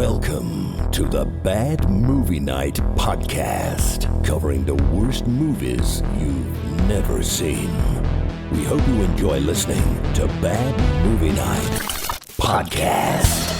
Welcome to the Bad Movie Night podcast, covering the worst movies you've never seen. We hope you enjoy listening to Bad Movie Night podcast.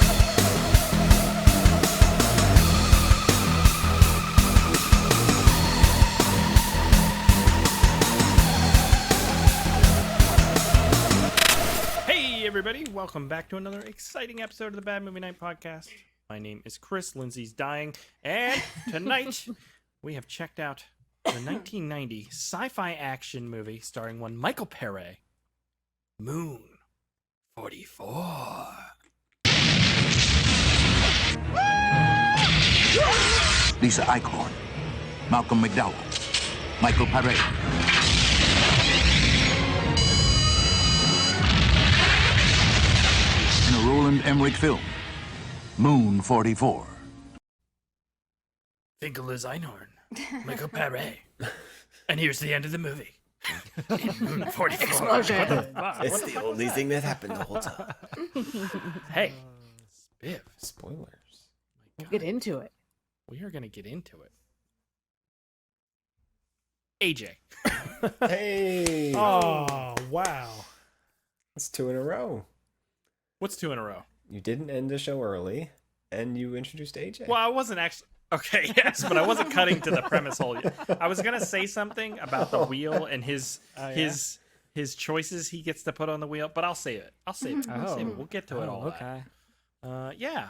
Everybody, welcome back to another exciting episode of the Bad Movie Night podcast. My name is Chris. Lindsay's dying, and tonight we have checked out the 1990 sci-fi action movie starring one Michael Pere, Moon 44. Lisa Eichhorn, Malcolm McDowell, Michael Pere. In a Roland Emmerich film, Moon 44. Finkel is Einhorn, Michael Pere. And here's the end of the movie. In Moon 44. Explosion. It's the only thing that happened the whole time. Hey, Spiv. Spoilers. Get into it. We are going to get into it. AJ. Hey. Oh, wow. That's 2 in a row. What's 2 in a row? You didn't end the show early, and you introduced AJ. Well, I wasn't actually... Okay, yes, but I wasn't cutting to the premise whole yet. I was going to say something about the wheel and his choices he gets to put on the wheel, but I'll save it. I'll save it. We'll get to it all. Okay. Yeah.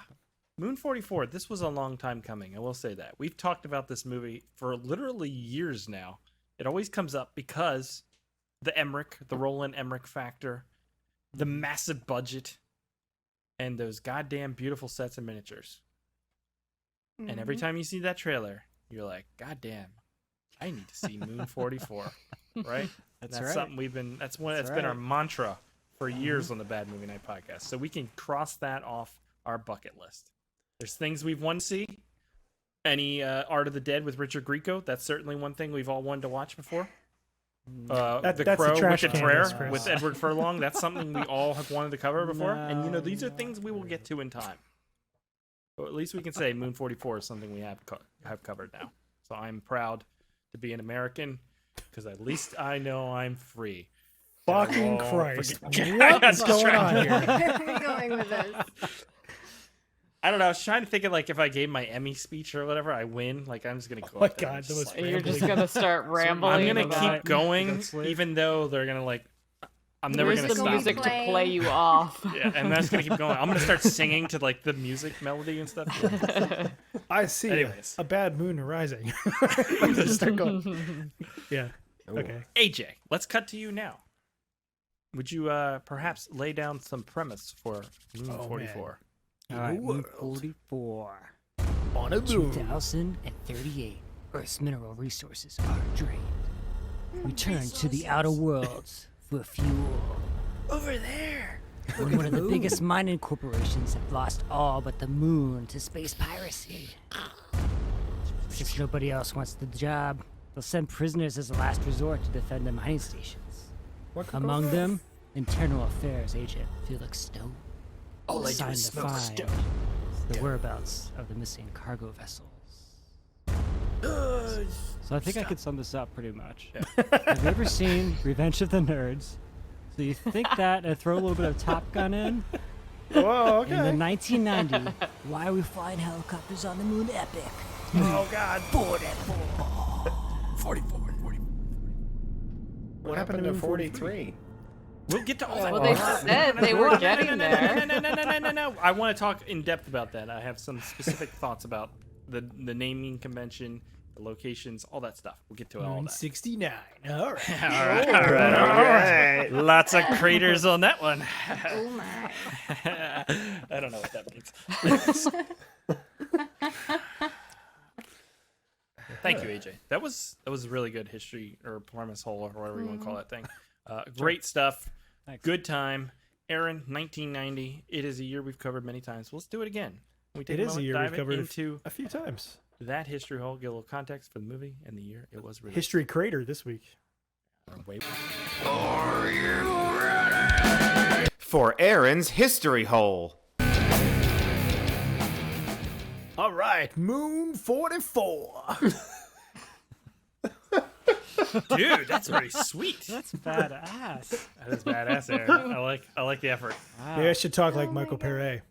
Moon 44, this was a long time coming, I will say that. We've talked about this movie for literally years now. It always comes up because the Roland Emmerich factor, the massive budget, and those goddamn beautiful sets and miniatures. Mm-hmm. And every time you see that trailer, you're like, goddamn, I need to see Moon 44, right? That's right. Something that's been our mantra for years on the Bad Movie Night podcast. So we can cross that off our bucket list. There's things we've wanted to see. Any Art of the Dead with Richard Grieco, that's certainly one thing we've all wanted to watch before. The Crow, Wicked Prayer with Edward Furlong. That's something we all have wanted to cover before. No. And, these are things we will get to in time. But at least we can say Moon 44 is something we have covered now. So I'm proud to be an American because at least I know I'm free. Fucking Christ. What's going on here? Where are we going with this? I don't know. I was trying to think of if I gave my Emmy speech or whatever, I win. I'm just gonna go. Oh my God, that was you're just gonna start rambling. I'm gonna keep going, even though they're gonna I'm never gonna stop. There's the music to play you off. Yeah, and that's gonna keep going. I'm gonna start singing to the music melody and stuff. I see. Anyways. A bad moon arising. Just start going. Yeah. Ooh. Okay. AJ, let's cut to you now. Would you perhaps lay down some premise for Moon 44? All right, Moon 44. On a moon. 2038, Earth's mineral resources are drained. We turn to the outer worlds for fuel. Over there. When one of the biggest mining corporations have lost all but the moon to space piracy. Since nobody else wants the job, they'll send prisoners as a last resort to defend the mining stations. Among them, Internal Affairs Agent Felix Stone. All I do Signed is to smoke find stone. the whereabouts of the missing cargo vessels. So I think I could sum this up pretty much. Yeah. Have you ever seen Revenge of the Nerds? So you think that and throw a little bit of Top Gun in? Whoa, okay. In the 1990 Why Are We Flying Helicopters on the Moon epic? Oh, God. 44. 44. What happened to 43? We'll get to all that. Well, they said they were getting there. No. I want to talk in depth about that. I have some specific thoughts about the naming convention, the locations, all that stuff. We'll get to all that. 69. All right. All right. Lots of craters on that one. Oh my. I don't know what that means. Thank you, AJ. That was really good history or premise hole or whatever you want to call that thing. Great stuff. Thanks. Good time. Aaron, 1990. It is a year we've covered many times. Let's do it again. We take It is a year we've dive covered into a few times. that history hole, get a little context for the movie and the year it was released. History Crater this week. Are you ready? For Aaron's History Hole. All right, Moon 44. Dude, that's pretty sweet. That's badass. That is badass, Aaron. I like the effort. Maybe I should talk like Michael Pere.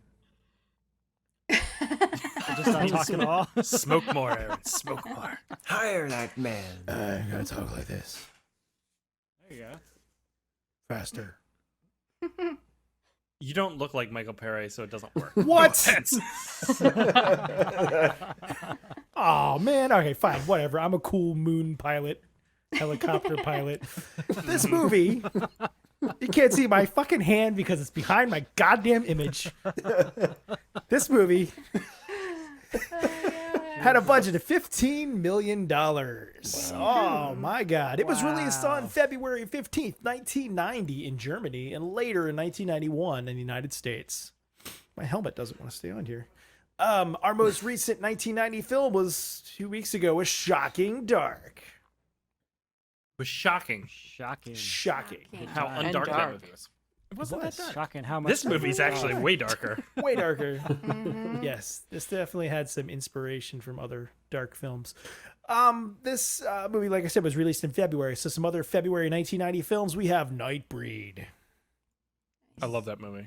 Just not talking at all. Smoke more, Aaron. Smoke more. Hire that man. I gotta talk like this. There you go. Faster. You don't look like Michael Pere, so it doesn't work. What? No offense. Oh, man. Okay, fine. Whatever. I'm a cool moon pilot, helicopter pilot. This movie, you can't see my fucking hand because it's behind my goddamn image. This movie had a budget of $15 million. Oh, my God. It was released on February 15th, 1990 in Germany, and later in 1991 in the United States. My helmet doesn't want to stay on here. Our most recent 1990 film was 2 weeks ago, was Shocking Dark. Was shocking Shocking. Shocking. how And undark that dark. movie was. It wasn't that dark. Shocking how much. This movie's actually way darker. Way darker. Yes, this definitely had some inspiration from other dark films. This movie, like I said, was released in February. So some other February 1990 films, we have Nightbreed. I love that movie.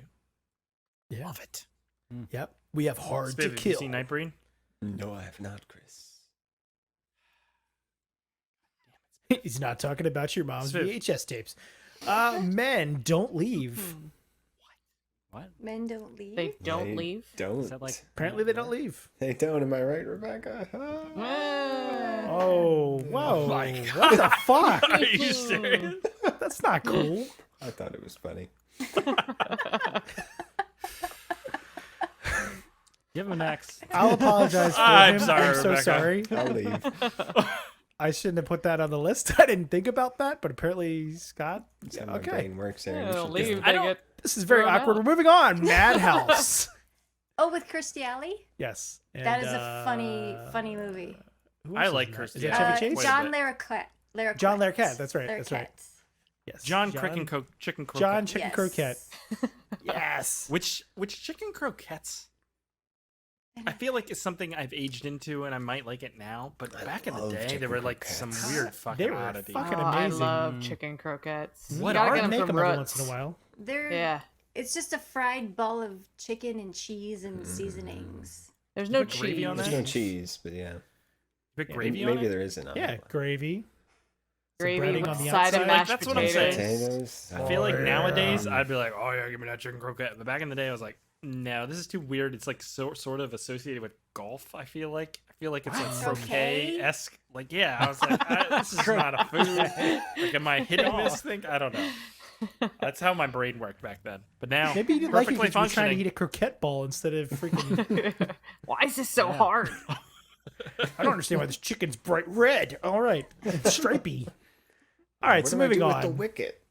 Yeah. Love it. Yep. We have Hard Spiv, to have you Kill. seen Nightbreed? No, I have not, Chris. He's not talking about your mom's Spiv. VHS tapes. Men Don't Leave. What? Men don't leave. They don't They leave. Don't. Is that like? Apparently they don't leave. They don't. Am I right, Rebecca? Oh, whoa. my What the fuck? Are you serious? That's not cool. I thought it was funny. Give him an X. I'll apologize for I'm him. sorry, I'm so Rebecca. sorry. I'll leave. I shouldn't have put that on the list. I didn't think about that, but apparently Scott. That's Yeah, how my okay. brain works, Aaron. Yeah, You they'll should leave. just- I They don't- get This is very Thrown awkward. out. We're moving on. Madhouse. Oh, with Kirstie Alley? Yes. That And, is a funny movie. who I else like is in that? Kirstie Is that Alley. Chevy Chase? Quite a John bit. Larroquette. John Larroquette, that's right, that's right. Larroquette. Yes. John John Chicken Croquette. John Chicken Yes. Croquette. Yes. Which chicken croquettes? I feel like it's something I've aged into and I might like it now, but back in the love day, chicken there were like some croquettes. weird fucking They were oddities. fucking Oh, I amazing. love chicken croquettes. What you gotta are get I them make from them every Roots. once in a while. They're Yeah. It's just a fried ball of chicken and cheese and seasonings. There's no put gravy cheese. on There's that? no cheese, but yeah. Big Yeah, gravy on Maybe it? there isn't. on Yeah, it. gravy. Gravy breading with on the side of outside. mashed That's what I'm potatoes. saying. Potatoes. I feel like Oh, yeah. nowadays I'd be like, oh yeah, give me that chicken croquette. But back in the day, I was like, no, this is too weird. It's like sort of associated with golf. I feel like it's like croquet esque. Like yeah, I was like, this is not a food. Like, am I hitting this thing? I don't know. That's how my brain worked back then. But now, Maybe you didn't like it perfectly because you were trying to functioning. eat a croquette ball instead of freaking. Why is this so hard? I don't understand why this chicken's bright red. All right, it's stripy. All right, What so do I moving do on. with the wicket?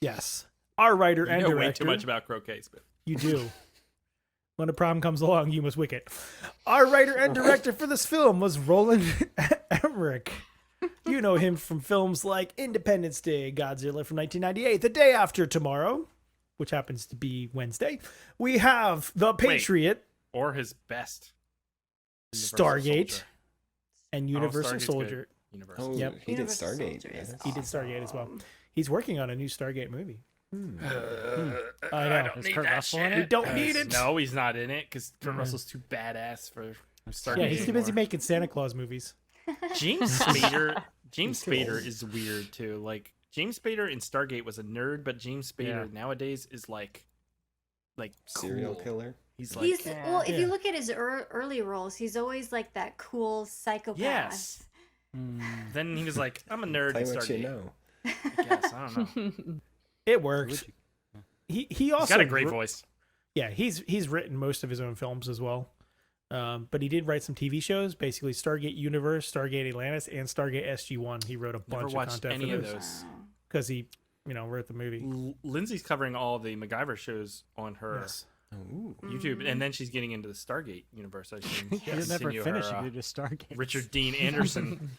Yes, our writer and You know director. way too much about croquets, but You do. When a problem comes along, you must wick it. Our writer and director for this film was Roland Emmerich. You know him from films like Independence Day, Godzilla from 1998, The Day After Tomorrow, which happens to be Wednesday. We have The Patriot, or his best. Stargate, Soldier. and Oh, Universal Stargate's Soldier. good. Universal. Oh, Yep. he did Universal Stargate. Soldier is yeah. He did Stargate as well. awesome. He's working on a new Stargate movie. I I know. don't Is need Kurt that Russell in shit. We don't need it. No, he's not in it because Kurt Russell's too badass for Stargate. Yeah, he's too busy anymore. making Santa Claus movies. James Spader. James He's Spader cool. is weird too. Like James Spader in Stargate was a nerd, but James Spader Yeah. nowadays is like Serial cool. killer. He's like He's well. If Yeah. you look at his early roles, he's always like that cool psychopath. yes. Then he was like, I'm a nerd Play in what Stargate. you know. I guess I don't know. It works. He also He's got a great voice. Yeah, he's written most of his own films as well. But he did write some TV shows, basically Stargate Universe, Stargate Atlantis, and Stargate SG-1. He wrote a Never bunch of watched content any for of those those. because he, wrote the movie. Lindsay's covering all the MacGyver shows on her Yes. Ooh. YouTube, and then she's getting into the Stargate universe. I assume. You'll never Continue finish her, if you just Stargate. Richard Dean Anderson.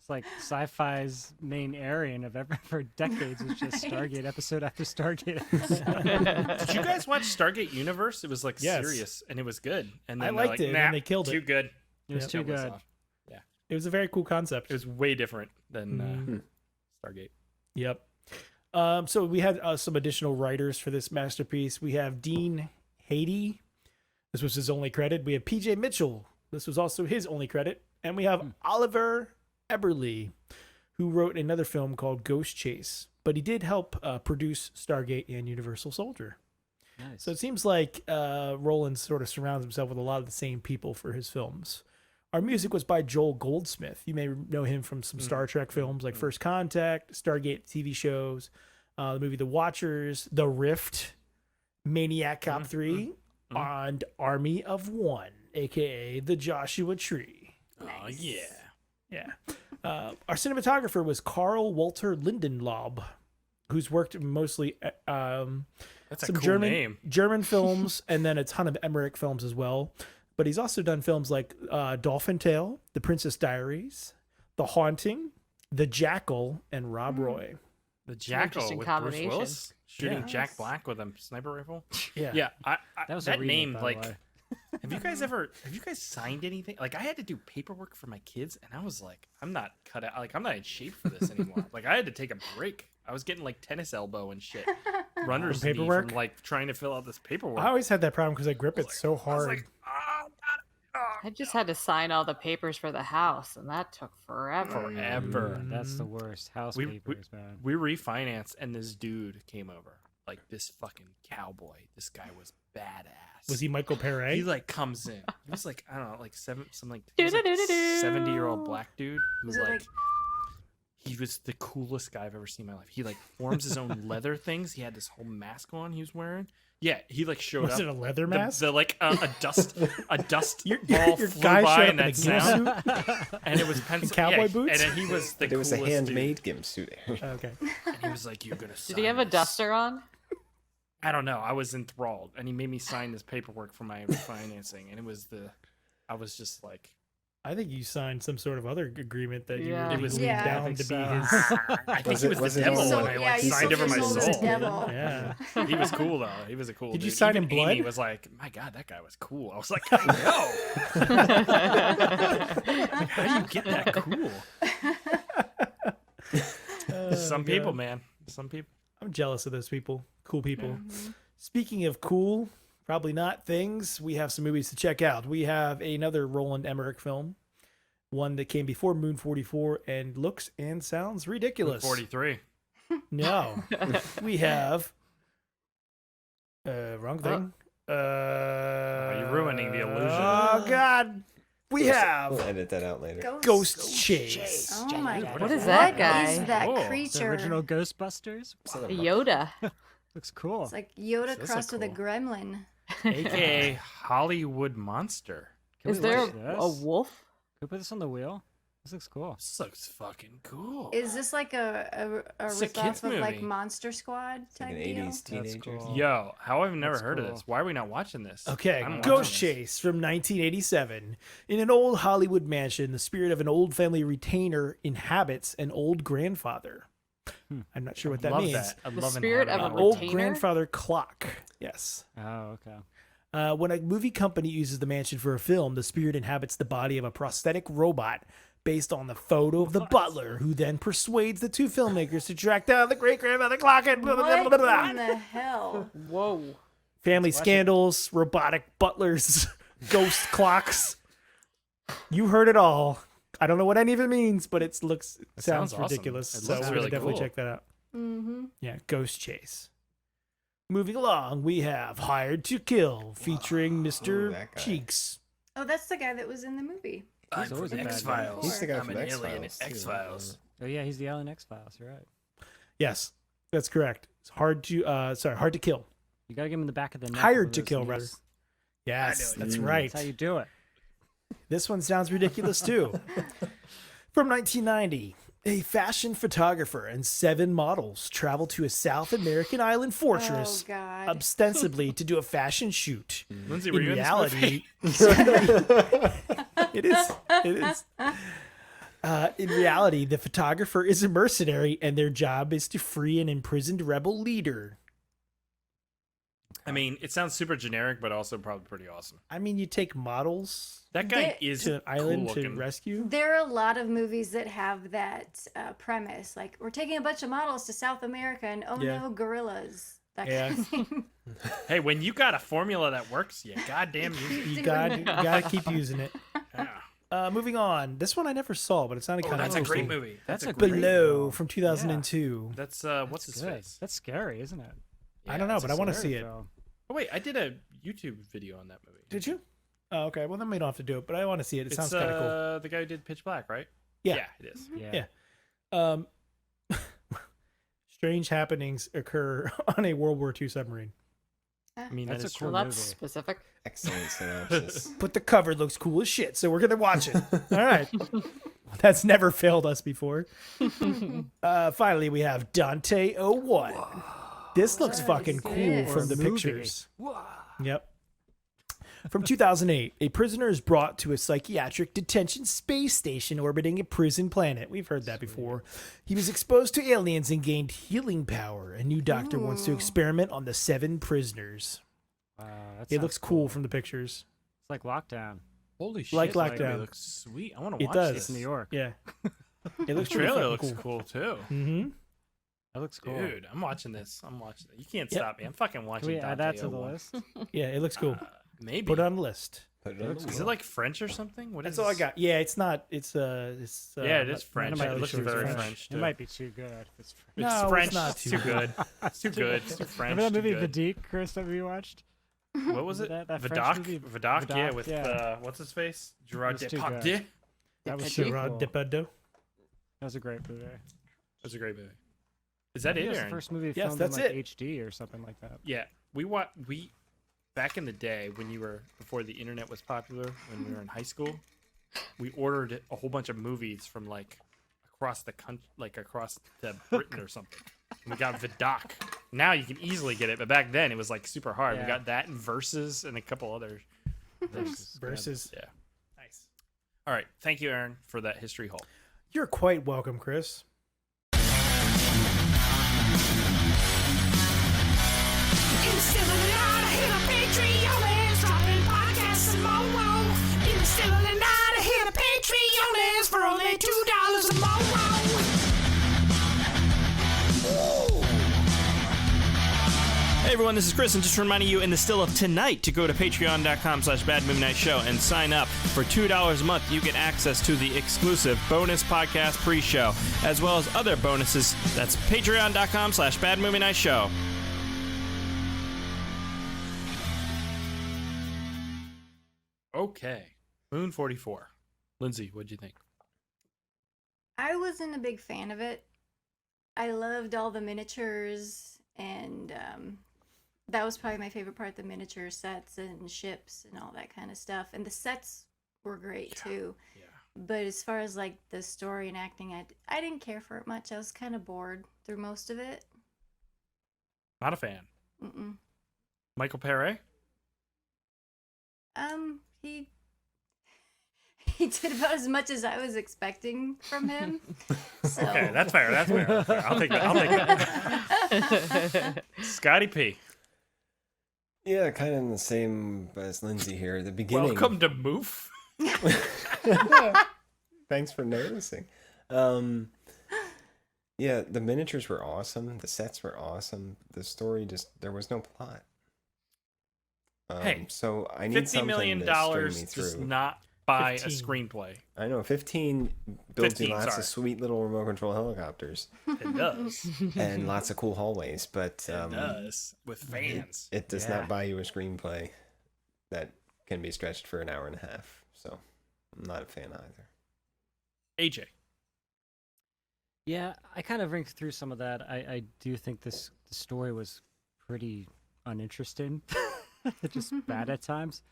It's like sci-fi's main area of ever for decades was just Stargate episode after Stargate episode. Did you guys watch Stargate Universe? It was like Yes. serious and it was good. And then I they're liked like, it, and nah, then they killed too it. good. It was too Killed us good. off. It was a very cool concept. It was way different than Stargate. Yep. So we had some additional writers for this masterpiece. We have Dean Haiti. This was his only credit. We have P.J. Mitchell. This was also his only credit. And we have Oliver Eberle, who wrote another film called Ghost Chase. But he did help produce Stargate and Universal Soldier. Nice. So it seems like Roland sort of surrounds himself with a lot of the same people for his films. Our music was by Joel Goldsmith. You may know him from some Star Trek films like First Contact, Stargate TV shows, the movie The Watchers, The Rift, Maniac Cop 3, and Army of One, a.k.a. The Joshua Tree. Oh, yeah. Yeah. Our cinematographer was Carl Walter Lindenlaub, who's worked mostly That's a some cool name. German films and then a ton of Emmerich films as well. But he's also done films like Dolphin Tale, The Princess Diaries, The Haunting, The Jackal, and Rob Roy. The Jackal interesting with combination. Bruce Willis shooting Yeah. Jack Black with a sniper rifle. Yeah. Yeah, That was that a remake, name. by the Like, way. have you guys signed anything? Like, I had to do paperwork for my kids, and I was like, I'm not cut out. Like, I'm not in shape for this anymore. Like, I had to take a break. I was getting like tennis elbow and shit, runner's From knee paperwork? from like trying to fill out this paperwork. I always had that problem because I grip it so I was hard. like, oh, I just had to sign all the papers for the house, and that took forever. forever. That's the worst. House We- papers, man. We refinanced, and this dude came over, like this fucking cowboy. This guy was badass. Was he Michael Pere? He like comes in. He was like, I don't know, like some like he was like 70-year-old black dude who Was it like like- he was the coolest guy I've ever seen in my life. He like forms his own leather things. He had this whole mask on he was wearing. Yeah, he like showed Was up. it a leather The- mask? The, like a dust Your ball your flew guy by showed in up in a that gimp sound, suit? and it was pencil cowboy yeah, boots? And then he was the But it was a coolest handmade dude. gimp suit. Okay. And he was like, "You're gonna." Did he have a duster on? I don't know. I was enthralled, and he made me sign this paperwork for my financing, and it was I was just like, I think you signed some sort of other agreement that you Yeah. were It was- legally Yeah. bound I to think be so. his. I think Was he it- was was the it devil also- when I yeah, like you signed sold over my your soul to the soul. devil. Yeah. He was cool though. He was a cool. Did you dude. sign Even in blood? Amy was like, "My God, that guy was cool." I was like, "I know." Like, how do you get that cool? Some people, man. Some people. I'm jealous of those people. Cool people. Speaking of cool, probably not things, we have some movies to check out. We have another Roland Emmerich film, one that came before Moon 44 and looks and sounds ridiculous. 43. No. We have wrong thing. You're ruining the illusion. Oh God. We We'll have edit that out later. Ghost Chase. Oh my god. What is that What guy? is that Oh, the The creature? original Ghostbusters. Yoda. Looks cool. It's like Yoda This crossed is with a cool. gremlin. AKA Hollywood Monster. Can Is we there watch a this? wolf? Can we put this on the wheel? This looks cool. This looks fucking cool. Is this like a It's a ripoff kids of like movie. Monster Squad Like type an deal? 80s teenager. cool. Yo, how I've never That's heard of cool. this. Why are we not watching this? Okay, I'm watching Ghost this. Chase from 1987. In an old Hollywood mansion, the spirit of an old family retainer inhabits an old grandfather. I'm not sure what that Love means. that. I The love spirit of inhabiting a Old retainer? grandfather clock. Yes. Oh, okay. When a movie company uses the mansion for a film, the spirit inhabits the body of a prosthetic robot based on the photo of the butler, who then persuades the two filmmakers to track down the great grandfather clock and blah, blah, blah, blah, What blah. in the hell? Whoa. Family scandals, robotic butlers, ghost clocks. You heard it all. I don't know what any of it means, but it sounds sounds awesome. ridiculous. It So looks we're really gonna definitely cool. check that out. Mm-hmm. Yeah, Ghost Chase. Moving along, we have Hired to Kill, featuring Mr. that guy. Cheeks. Oh, that's the guy that was in the movie. I'm always from a bad guy. X-Files. He's the guy I'm from an X-Files, alien in too. X-Files. Oh yeah, he's the Alien X-Files. You're right. Yes, that's correct. It's hard to kill. You gotta get him in the back of the neck. Hired with to those kill, knees. rather. Yes, I that's know. right. That's how you do it. This one sounds ridiculous too. From 1990, a fashion photographer and 7 models travel to a South American island fortress, Oh God. ostensibly to do a fashion shoot. Lindsay, were In you in this movie? reality, it is. In reality, the photographer is a mercenary, and their job is to free an imprisoned rebel leader. I mean, it sounds super generic, but also probably pretty awesome. I mean, you take models That guy is to an island cool to looking. rescue. There are a lot of movies that have that premise. Like, we're taking a bunch of models to South America, and oh Yeah. no, gorillas. That Yeah. kind of thing. Hey, when you got a formula that works, you goddamn use it. You gotta keep using it. Yeah. Moving on. This one I never saw, but it sounded Oh, kind of that's a great interesting. movie. That's That's a a great. great- Below from 2002. That's what's his Good. face? That's scary, isn't it? I don't know, it's but a I want to Scary see it. film. Oh wait, I did a YouTube video on that movie. Did you? Oh, okay. Well, then we don't have to do it, but I want to see it. It It's sounds kind of cool. the guy who did Pitch Black, right? Yeah. it is. Yeah. Yeah. Strange happenings occur on a World War II submarine. I mean, That's that's a cool Well, that's movie. specific. Excellent synopsis. But the cover looks cool as shit, so we're gonna watch it. All right. That's never failed us before. Finally, we have Dante 01. This looks fucking cool this? from the Movie. pictures. Yep. From 2008, a prisoner is brought to a psychiatric detention space station orbiting a prison planet. We've heard that before. He was exposed to aliens and gained healing power. A new doctor wants to experiment on the 7 prisoners. Wow, that It sounds looks cool from the pictures. It's like Lockdown. Holy shit! Like that Lockdown. movie looks sweet. I want to It watch does. this. It's New York. Yeah. It The looks trailer looks cool too. Mm-hmm. That looks cool. Dude, I'm watching this. I'm watching it. You can't Yep. stop me. I'm fucking watching. Can we add Dante that to the 01. list? Yeah, it looks cool. Maybe. Put it on the list. Put it on the Is it like French or something? What is That's all I this? got. Yeah, it's not. It's Yeah, it is French. not It looks sure it's very French. French. It too. might be too good. If it's It's No, it's French. not It's too too good. It's too good. It's too French. Remember that too movie good. Vidic, Chris, that we watched? What was it? That French Vidocq? movie? Vidocq, yeah, Vidocq, with yeah. what's his face? Gerard It was too Depardieu. good. That was Gerard cool. Depardieu. That was a great movie. That's a great movie. Is that I think it, it was the Aaron? first movie Yes, filmed that's in like it. HD or something like that. Yeah, we back in the day when before the internet was popular, when we were in high school, we ordered a whole bunch of movies from like across the country, like across the Britain or something. And we got Vidocq. Now you can easily get it, but back then it was like super hard. We Yeah. got that and Versus and a couple other things. Versus. Yeah. Nice. All right, thank you, Aaron, for that history hole. You're quite welcome, Chris. Hey everyone, this is Chris, and just reminding you in the still of tonight to go to patreon.com/badmovienightshow and sign up. For $2 a month, you get access to the exclusive bonus podcast pre-show, as well as other bonuses. That's patreon.com/badmovienightshow. Okay, Moon 44. Lindsay, what'd you think? I wasn't a big fan of it. I loved all the miniatures, and that was probably my favorite part, the miniature sets and ships and all that kind of stuff. And the sets were great too. Yeah. But as far as like the story and acting, I didn't care for it much. I was kind of bored through most of it. Not a fan. Mm-mm. Michael Pere? He did about as much as I was expecting from him. So. Okay, that's fair. That's fair. That's fair. I'll take that. Scotty P. Yeah, kind of in the same as Lindsay here. The beginning. Welcome to Moof. Thanks for noticing. Yeah, the miniatures were awesome. The sets were awesome. The story there was no plot. Hey, so I need $50 something million to string me does through. not buy 15. a screenplay. I know 15 builds 15, you lots sorry. of sweet little remote control helicopters It does. and lots of cool hallways, but It does. With fans. it does Yeah. not buy you a screenplay that can be stretched for an hour and a half. So I'm not a fan either. AJ. Yeah, I kind of rinked through some of that. I do think the story was pretty uninteresting, just bad at times.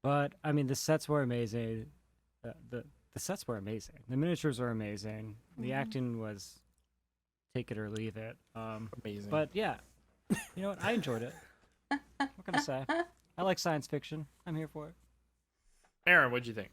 But I mean, the sets were amazing. The sets were amazing. The miniatures were amazing. The acting was take it or leave it. Amazing. But yeah, you know what? I enjoyed it. What can I say? I like science fiction. I'm here for it. Aaron, what'd you think?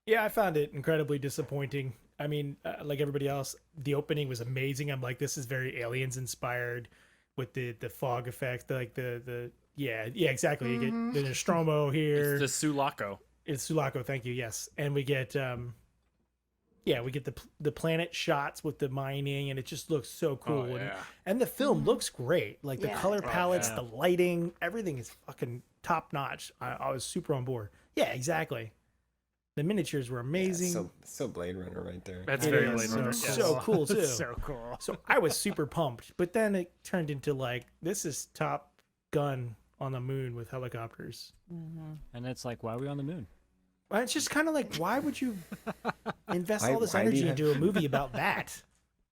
Yeah, I found it incredibly disappointing. I mean, like everybody else, the opening was amazing. I'm like, this is very Aliens inspired with the fog effect, like the yeah, exactly. You get the Nostromo here. It's the Sulaco. It's Sulaco, thank you. Yes, and we get we get the planet shots with the mining, and it just looks so cool. Oh, yeah. And the film looks great. Like the Yeah. color palettes, yeah. the lighting, everything is fucking top notch. I was super on board. Yeah, exactly. The miniatures were amazing. So Blade Runner right there. That's It very is Blade Runner. so yes. so cool too. It's so cool. So I was super pumped, but then it turned into like, this is Top Gun on the moon with helicopters. And it's like, why are we on the moon? Well, it's just kind of like, why would you invest all this why do energy you into a movie about that?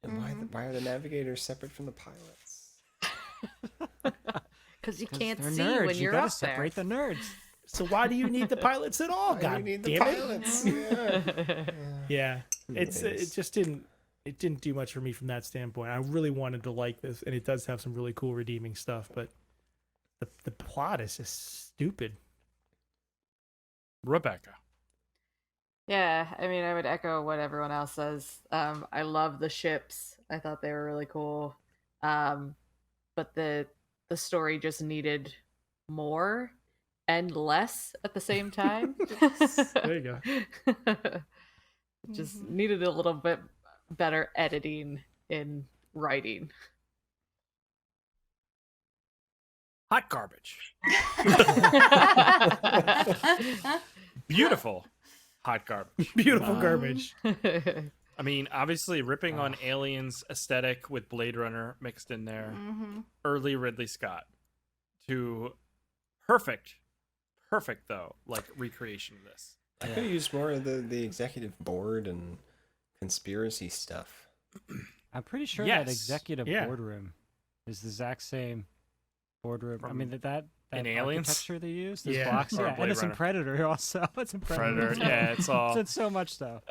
And why are the navigators separate from the pilots? Because you 'Cause can't they're see nerds. when You you're gotta up there. separate the nerds. So why do you need the pilots at all? Why do God we need the damn it! pilots? Yeah. Yeah, it Anyways. just didn't do much for me from that standpoint. I really wanted to like this, and it does have some really cool redeeming stuff, but the plot is just stupid. Rebecca. Yeah, I mean, I would echo what everyone else says. I love the ships. I thought they were really cool. But the story just needed more and less at the same time. There you go. Just needed a little bit better editing in writing. Hot garbage. Beautiful hot garbage. Beautiful garbage. I mean, obviously ripping on Aliens aesthetic with Blade Runner mixed in there. Early Ridley Scott to perfect though, like recreation of this. I could have used more of the executive board and conspiracy stuff. I'm pretty sure Yes. that executive Yeah. boardroom is the exact same boardroom. I mean, that in Aliens? architecture they use, those Yeah. blocks, Or yeah, Blade and it's in Runner. Predator also. It's in Predator. Predator, yeah, it's all. It's so much stuff.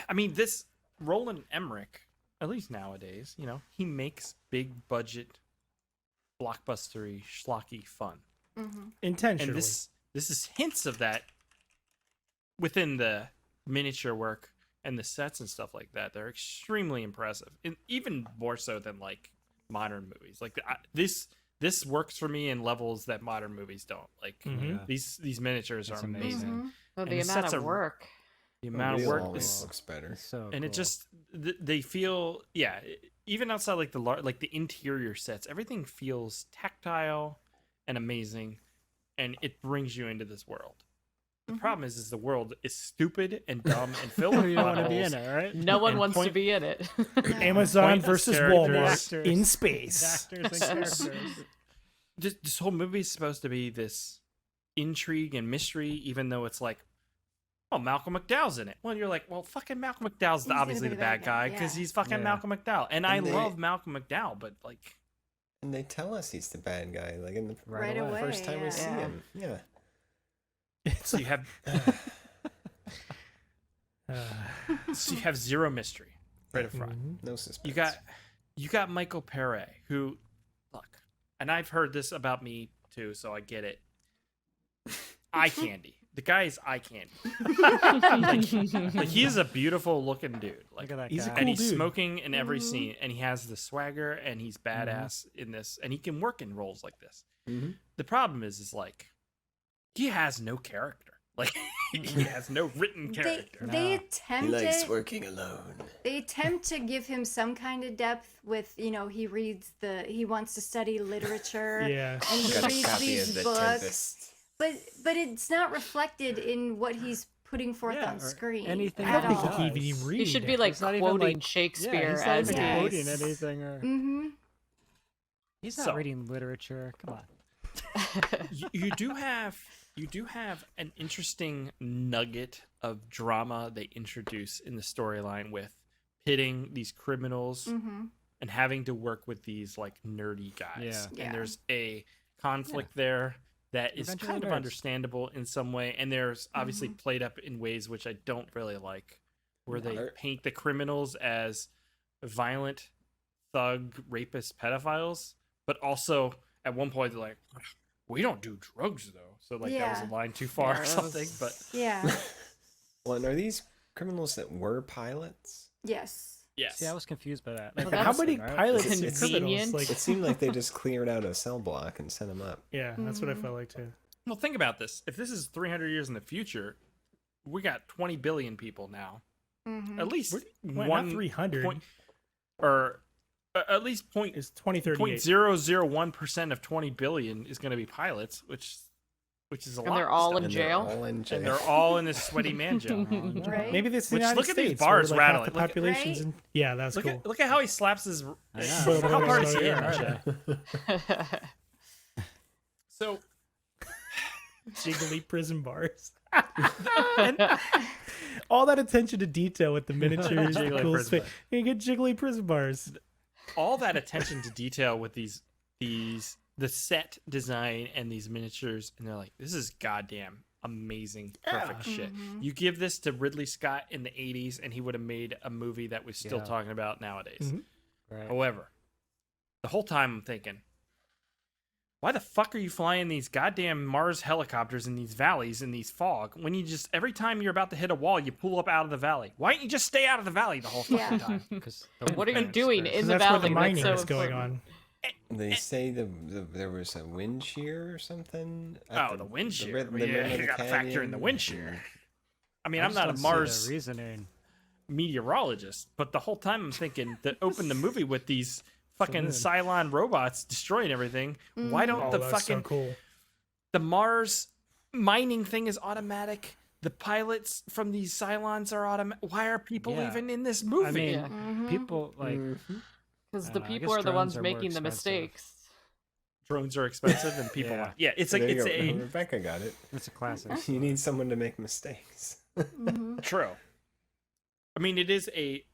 I mean, this Roland Emmerich, at least nowadays, you know, he makes big budget, blockbustery, schlocky fun. Intentionally. And this is hints of that within the miniature work and the sets and stuff like that. They're extremely impressive, and even more so than like modern movies. Like this works for me in levels that modern movies don't. Like these miniatures It's are amazing. Well, And the the amount sets of are- work. The amount of work Real is looks better. So and it cool. just they feel even outside like the interior sets, everything feels tactile and amazing, and it brings you into this world. The problem is the world is stupid and dumb and filled with you don't want to be potholes. in it, right? No one And wants to point- be in it. Amazon Pointless versus characters. Walmart Actors. in space. Actors and characters. This whole movie is supposed to be this intrigue and mystery, even though it's like, oh, Malcolm McDowell's in it. Well, you're like, well, fucking Malcolm McDowell's gonna obviously be the bad guy because yeah. he's fucking Yeah. Malcolm McDowell, and I And they- love Malcolm McDowell, but like, And they tell us he's the bad guy, like in the Right away. first time we see yeah. him. Yeah. so you have so you have zero mystery right up front. No suspense. You got Michael Pere, who, look, and I've heard this about me too, so I get it. Eye candy. The guy is eye candy. Like he is a beautiful looking dude. Like, Look at that He's a guy. cool and he's dude. smoking in every scene, and he has the swagger, and he's badass in this, and he can work in roles like this. The problem is like he has no character. Like he has no written character. They attempt working alone. they attempt to give him some kind of depth with, you know, he wants to study literature Yeah. and he Got a reads copy these of the books, Tempest. but it's not reflected in what he's putting forth Yeah, on or screen anything I at don't that think all. he can even read. You should be like He's not even, quoting like- Shakespeare he's not as even Yes. quoting anything. Or... Mm-hmm. He's not So- reading literature. Come on. You do have an interesting nugget of drama they introduce in the storyline with pitting these criminals and having to work with these like nerdy guys. Yeah. And there's a conflict there that is Eventually kind of nerds. understandable in some way, and there's obviously played up in ways which I don't really like, where they No. paint the criminals as violent thug rapist pedophiles, but also at one point they're like, we don't do drugs though, so like that was Yeah. a line too far or Yeah, that something. was- But Yeah. Well, and are these criminals that were pilots? Yes. Yes. See, I was confused by that. Well, How that's many pilots and convenient. criminals? Like, It seemed like they just cleared out a cell block and sent them up. yeah, that's what I felt like too. Well, think about this. If this is 300 years in the future, we got 20 billion people now. At least Not one 300. or at least It's 2038. 0.001% of 20 billion is going to be pilots, which is a lot. And they're all stuff. in jail. All in jail. And they're all in this sweaty man jail. Right. Maybe this is the Which- United look at these States, bars where, like, half rattling. the Look at- population's Right? in. Yeah, that's cool. Look at how he slaps his. know. How hard is he in? So Jiggly prison bars. All that attention to detail with the miniatures, the Jiggly cool prison space. bar. You get jiggly prison bars. all that attention to detail with the set design and these miniatures, and they're like, this is goddamn amazing, perfect shit. You give this to Ridley Scott in the 80s and he would have made a movie that we're still Yeah. talking about nowadays. Right. However, the whole time I'm thinking, why the fuck are you flying these goddamn Mars helicopters in these valleys in these fog when you just every time you're about to hit a wall you pull up out of the valley? Why don't you just stay out of the valley the whole fucking Yeah. time? Because What are you doing in the That's where valley? the mining That's is so going important. on. They say there was a wind shear or something. Oh, the wind shear. the Yeah, rim of you the got to factor in the canyon. wind shear. I mean, I I'm just not a don't see the Mars reasoning. meteorologist, but the whole time I'm thinking that open the movie with these fucking moon. Cylon robots destroying everything. Why don't Oh, the that's fucking so cool. the Mars mining thing is automatic? The pilots from these Cylons are automatic. Why are people Yeah. even in this movie? I mean, Yeah. people like Because I the don't know, I people guess are the drones ones are more making the expensive. mistakes. drones are expensive and people Yeah. want. Yeah, it's There you it's go. a Rebecca got it. it's a classic. You need someone to make mistakes. true. I mean, it is a.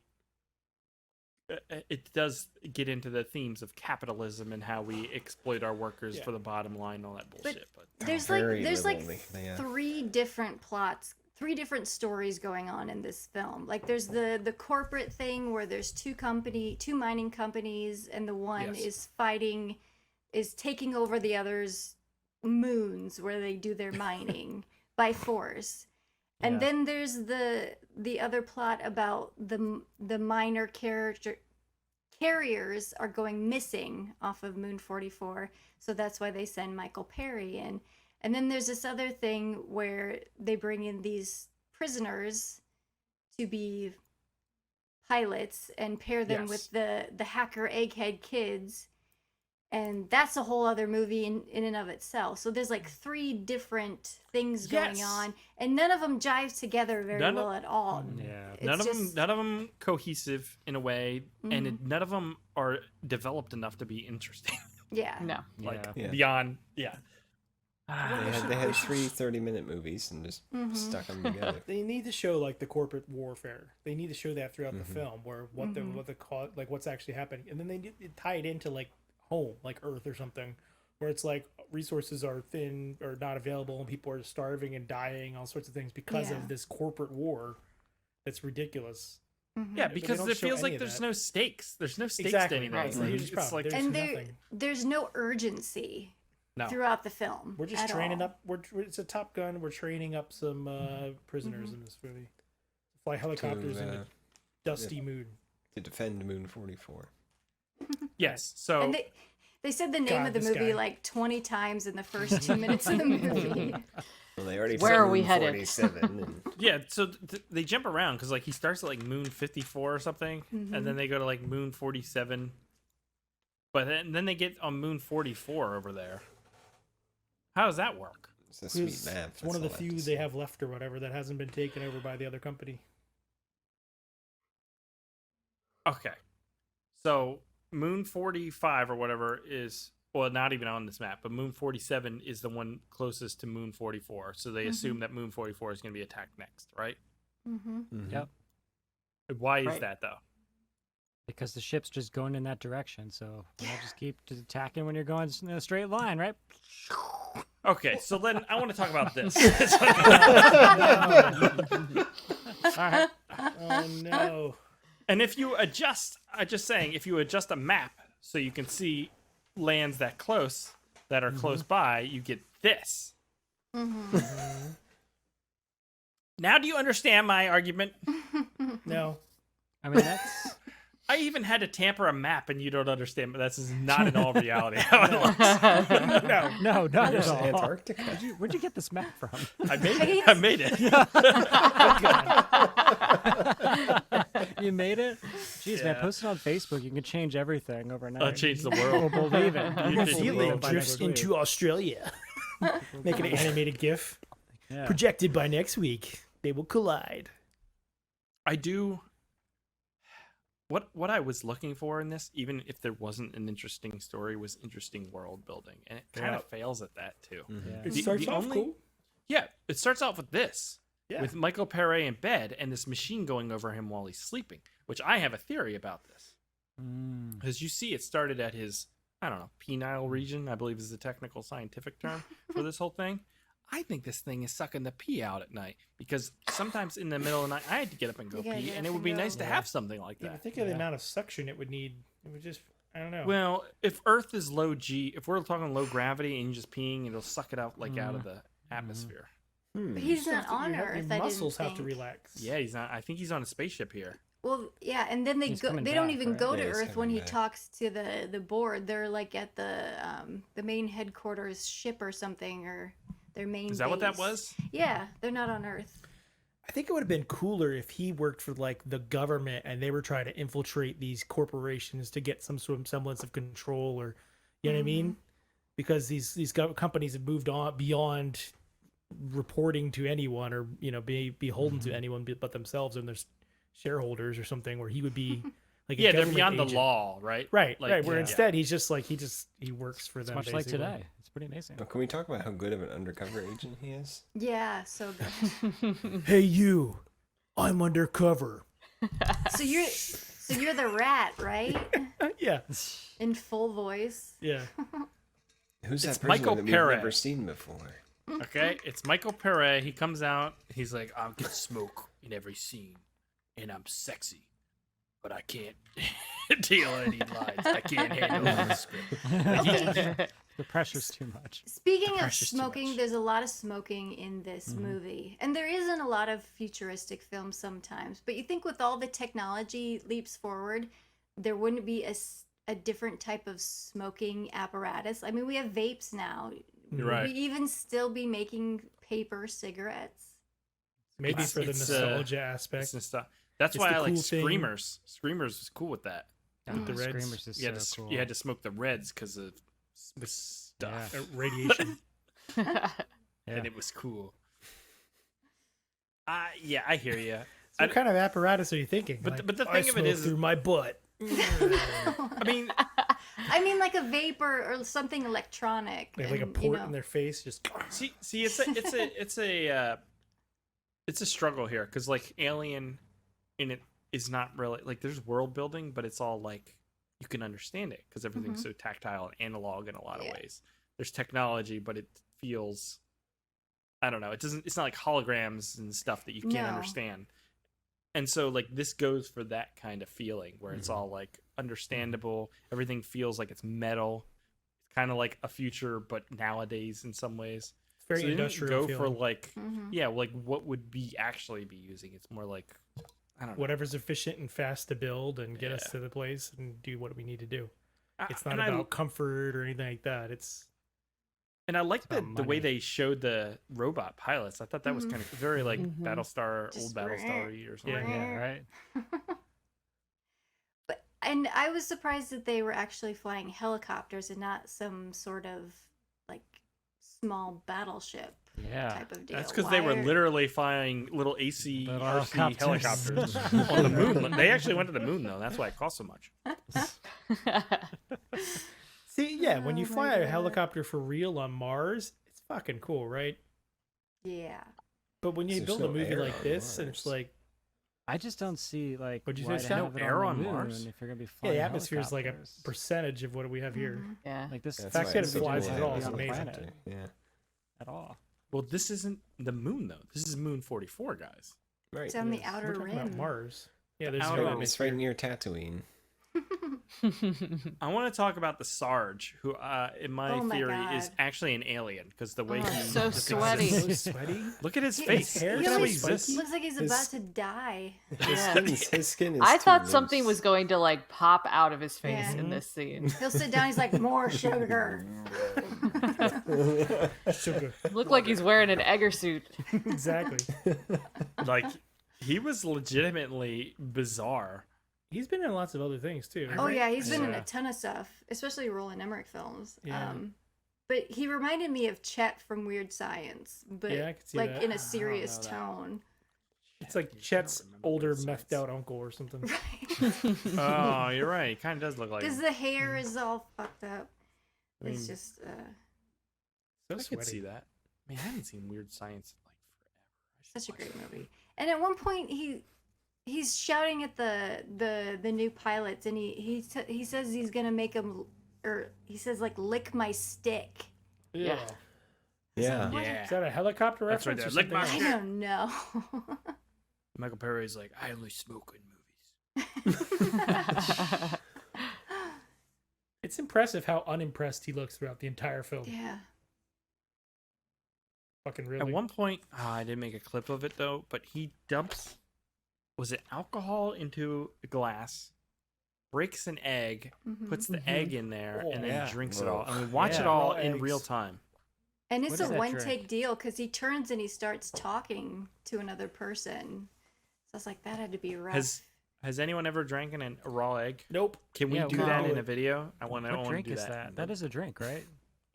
It does get into the themes of capitalism and how we exploit our workers for the bottom line, and all that bullshit. But There's Very like liberally, yeah. 3 different plots, 3 different stories going on in this film. Like there's the corporate thing where there's two mining companies, and the one Yes. is taking over the other's moons where they do their mining by force. And then there's the other plot about the minor carriers are going missing off of Moon 44, so that's why they send Michael Perry in. And then there's this other thing where they bring in these prisoners to be pilots and pair them with the hacker egghead kids. And that's a whole other movie in and of itself. So there's like 3 different things going Yes. on, and none of them jive together very None of- well at all. Yeah. It's none just- of them cohesive in a way, and none of them are developed enough to be interesting. Yeah. No. Like Yeah. beyond, yeah. They had 3 30-minute movies and just stuck them together. They need to show like the corporate warfare. They need to show that throughout the film, where what the cause, like what's actually happening, and then they need to tie it into like home, like Earth or something, where it's like resources are thin or not available, and people are starving and dying, all sorts of things because Yeah. of this corporate war. That's ridiculous. Yeah, But they because don't it show feels any like of there's that. no stakes. There's no stakes Exactly, to anything. right. It's That's the like, huge it's problem. like There's And nothing. there's no urgency no. throughout the film. We're just at training all. up. It's a Top Gun. We're training up some prisoners in this movie. Fly helicopters in the dusty moon. To defend Moon 44. Yes. So And they said the name God, of the this movie guy. like 20 times in the first 2 minutes of the movie. Well, they already Where said are we Moon headed? 47. And yeah, so they jump around because like he starts at like Moon 54 or something, and then they go to like Moon 47, but then they get on Moon 44 over there. How does that work? it's a sweet It's map. one of the that's all I few have to they say. have left or whatever that hasn't been taken over by the other company. Okay, so Moon 45 or whatever is, well, not even on this map, but Moon 47 is the one closest to Moon 44. So they assume that Moon 44 is going to be attacked next, right? Yep. Why is Right. that though? Because the ship's just going in that direction, so why not just keep just attacking when you're going in a straight line, right? Okay, so then I want to talk about this. All right. Oh no! And if you adjust, I'm just saying, if you adjust a map so you can see lands that are close by, you get this. Now do you understand my argument? No. I mean, that's I even had to tamper a map, and you don't understand. But that's not in all reality how it looks. no, not There's at all. Antarctica. Where'd you get this map from? I made it. I made it. You made it? Jeez, man, Yeah. post it on Facebook. You can change everything overnight. I'll change the world. We'll believe it. You We'll change the believe world. it by drifts next week. into Australia. Make an animated GIF. Yeah. Projected by next week. They will collide. I do. What I was looking for in this, even if there wasn't an interesting story, was interesting world building, and it kind of fails at that too. Yeah. It The- starts the off only- cool. Yeah, it starts off with this, Yeah. with Michael Pere in bed, and this machine going over him while he's sleeping. Which I have a theory about this, because you see, it started at his, I don't know, penile region, I believe is the technical scientific term for this whole thing. I think this thing is sucking the pee out at night, because sometimes in the middle of the night I had to get up and go You gotta pee, get and up it would and be go. nice to have something like Yeah, that. think of the amount of suction it would need. It would just, I don't know. Well, if Earth is low G, if we're talking low gravity and you're just peeing, it'll suck it out like out of the atmosphere. But he's You not have to- on your Earth. muscles I have to didn't think. relax. Yeah, he's not. I think he's on a spaceship here. Well, yeah, and then they He's go. coming They don't back, even right? go Yeah, to he's Earth when coming he back. talks to the board. They're like at the main headquarters ship or something, or their main. Is that what that base. was? Yeah, they're not on Earth. I think it would have been cooler if he worked for like the government and they were trying to infiltrate these corporations to get some sort of semblance of control, or you know what I mean? Because these companies have moved on beyond reporting to anyone, or be beholden to anyone but themselves and their shareholders or something, where he would be like a Yeah, they're government beyond the agent. law, right? Right, Like, right. Where yeah. instead he's just like he works for It's them. much like basically. today. It's pretty amazing. Well, can we talk about how good of an undercover agent he is? Yeah, so good. Hey, you! I'm undercover. so you're the rat, right? Yeah, In full voice. yeah. Who's It's that person Michael that Pere. we've never seen before? Okay, it's Michael Pere. He comes out. He's like, I get smoke in every scene, and I'm sexy, but I can't deal any lines. I can't handle the script. The pressure's too much. Speaking of pressure's too smoking, much. there's a lot of smoking in this movie. And there isn't a lot of futuristic films sometimes. But you think with all the technology leaps forward, there wouldn't be a different type of smoking apparatus. I mean, we have vapes now. You're Would right. we even still be making paper cigarettes? Maybe It's- for the it's, nostalgia aspect. It's just, that's It's why the I like cool thing. Screamers. Screamers was cool with that. With the Reds. Screamers is You had, so cool. you had to smoke the Reds because of stuff, Radiation. and it was cool. Yeah, I hear you. What kind of apparatus are you thinking? But the I thing of it smoke is- through my butt. I mean, I mean, like a vapor or something electronic. They have like a and, port in their face, just see, it's a struggle here because like Alien, in it is not really like there's world building, but it's all like you can understand it because everything's so tactile and analog in a lot of ways. There's technology, but it feels, I don't know, it's not like holograms and stuff that you can't No. understand. And so like this goes for that kind of feeling where it's all like understandable, everything feels like it's metal. It's kind of like a future but nowadays in some ways. it's very So they didn't industrial. go for feeling. like yeah, like what would be actually be using? It's more like I don't know. Whatever's efficient and fast to build and get us Yeah. to the place and do what we need to do. I- It's not and I- about comfort or anything like that. It's And I like about the way money. they showed the robot pilots. I thought that was kind of very like Battlestar, Just old Battlestar or something. Yeah, right. But and I was surprised that they were actually flying helicopters and not some sort of like small battleship Yeah. type of deal. That's because they were Why are- literally flying little AC Little RC helicopters. helicopters on the moon. They actually went to the moon though. That's why it cost so much. see, yeah, when you Oh fly my a God. helicopter for real on Mars, it's fucking cool, right? Yeah. But when you There's build no a movie air like on this, and it's Mars. like, I just don't see like What'd you why say, to Sal? have it Air on on the moon Mars? if you're gonna be yeah, flying the atmosphere is like a helicopters. percentage of what we have here. Yeah. Like this That's fact why that it's it so flies cool at to all have is it on the amazing. planet. Yeah, at all. Well, this isn't the moon though. This is Moon 44, guys. right. It's on the Yes. outer We're talking rim. about Mars. Yeah, there's outer no rim. It's atmosphere. right near Tatooine. I want to talk about the Sarge, who, in my Oh my theory, is God. actually an alien because the way Oh, he so depicts sweaty. it- So sweaty. Look at his His face. hair Look is at how so he exists. Looks like he's His- about to die. His skin is I too thought something loose. was going to like pop out of his face Yeah. in this scene. He'll sit down. He's like, more sugar. Sugar. Looked like he's wearing an Egger suit. Exactly. Like, he was legitimately bizarre. He's been in lots of other things too. Oh right? yeah, he's been in Yeah. a ton of stuff, especially Roland Emmerich films. Yeah. But he reminded me of Chet from Weird Science, but Yeah, I could see like that. in a serious know that. tone. It's like Chet's older, methed out uncle or something. Right. Oh, you're right. He kind of does look like Because him. the hair is all fucked up. I mean, It's just So I could sweaty. see that. I mean, I haven't seen Weird Science in, like, forever. such a great movie. And at one point he's shouting at the new pilots, and he says he's gonna make them, or he says like, lick my stick. Yeah. Yeah. Yeah. Is that a helicopter That's right reference? there. or Lick my something? I don't know. Michael Perry's like, I only smoke in movies. It's impressive how unimpressed he looks throughout the entire film. Yeah. Fucking really. At one point, I didn't make a clip of it though, but he dumps, was it alcohol into a glass, breaks an egg, puts the egg in there, Oh, and then yeah. drinks it all. And we watch Yeah. it all Raw in eggs. real time. And What it's is a that one drink? take deal because he turns and he starts talking to another person. So I was like, that had to be rough. Has anyone ever drank a raw egg? Nope. Can we Yeah, do no. that in a video? I want What to drink do is that. that? That is a drink, right?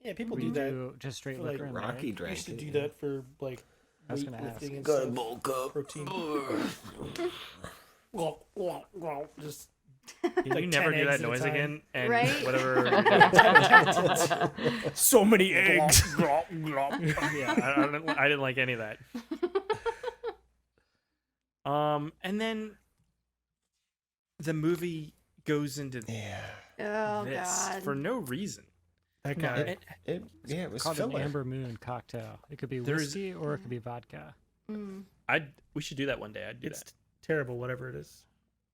Yeah, people We do that. just straight for, like, liquor. in there, Rocky right? We drank used to it. do that for like I was gonna ask. weightlifting and Got a stuff. bulk up. Protein. Just Can like you never 10 do that eggs at a noise time. again? And Right? whatever. so many eggs. Yeah, I didn't like any of that. And then the movie goes into Yeah. Oh this god. for no reason. That No, guy. it- It was Called an filler. Amber Moon cocktail. It could be There's- whiskey or it could be vodka. we should do that one day. I'd do It's that. terrible, whatever it is.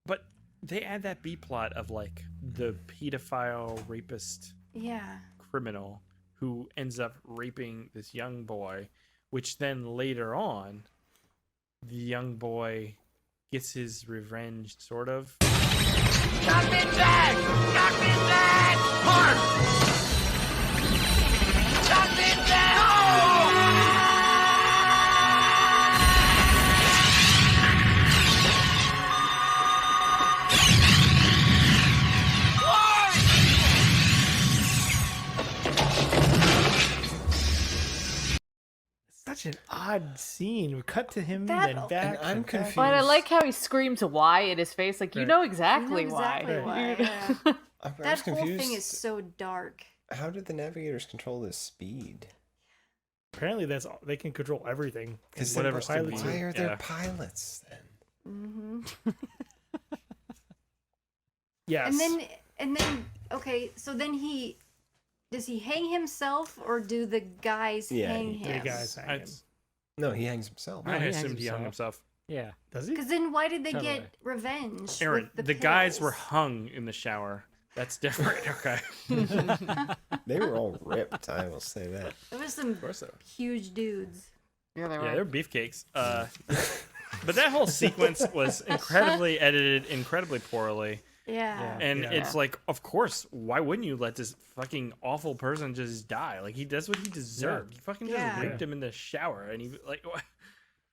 But they add that B plot of like the pedophile rapist Yeah. criminal who ends up raping this young boy, which then later on, the young boy gets his revenge, sort of. Such an odd scene. We cut to him, That- then back. And I'm and back. confused. But I like how he screams "why" in his face. Like you Right. know You exactly, know exactly why. why. yeah. I was That whole confused. thing is so dark. How did the navigators control his speed? Apparently, that's all. They can control everything. Because Whatever pilots speed. why are there Yeah. pilots then? Yes. And then okay, so then does he hang himself or do the guys Yeah, hang he the him? guys hang him. No, he hangs himself. I he hangs assumed he hung himself. himself. Yeah. Does he? Because then why did they Totally. get revenge? Aaron, with the guys pills? were hung in the shower. That's different. Okay. They were all ripped, I will say that. There was some course so. huge dudes. Yeah, they were. Yeah, they're beefcakes. But that whole sequence was incredibly edited, incredibly poorly. Yeah. And Yeah. it's like, of course, why wouldn't you let this fucking awful person just die? Like, he does what he deserved. He fucking just Yeah. raped him in the shower. And he, like, what?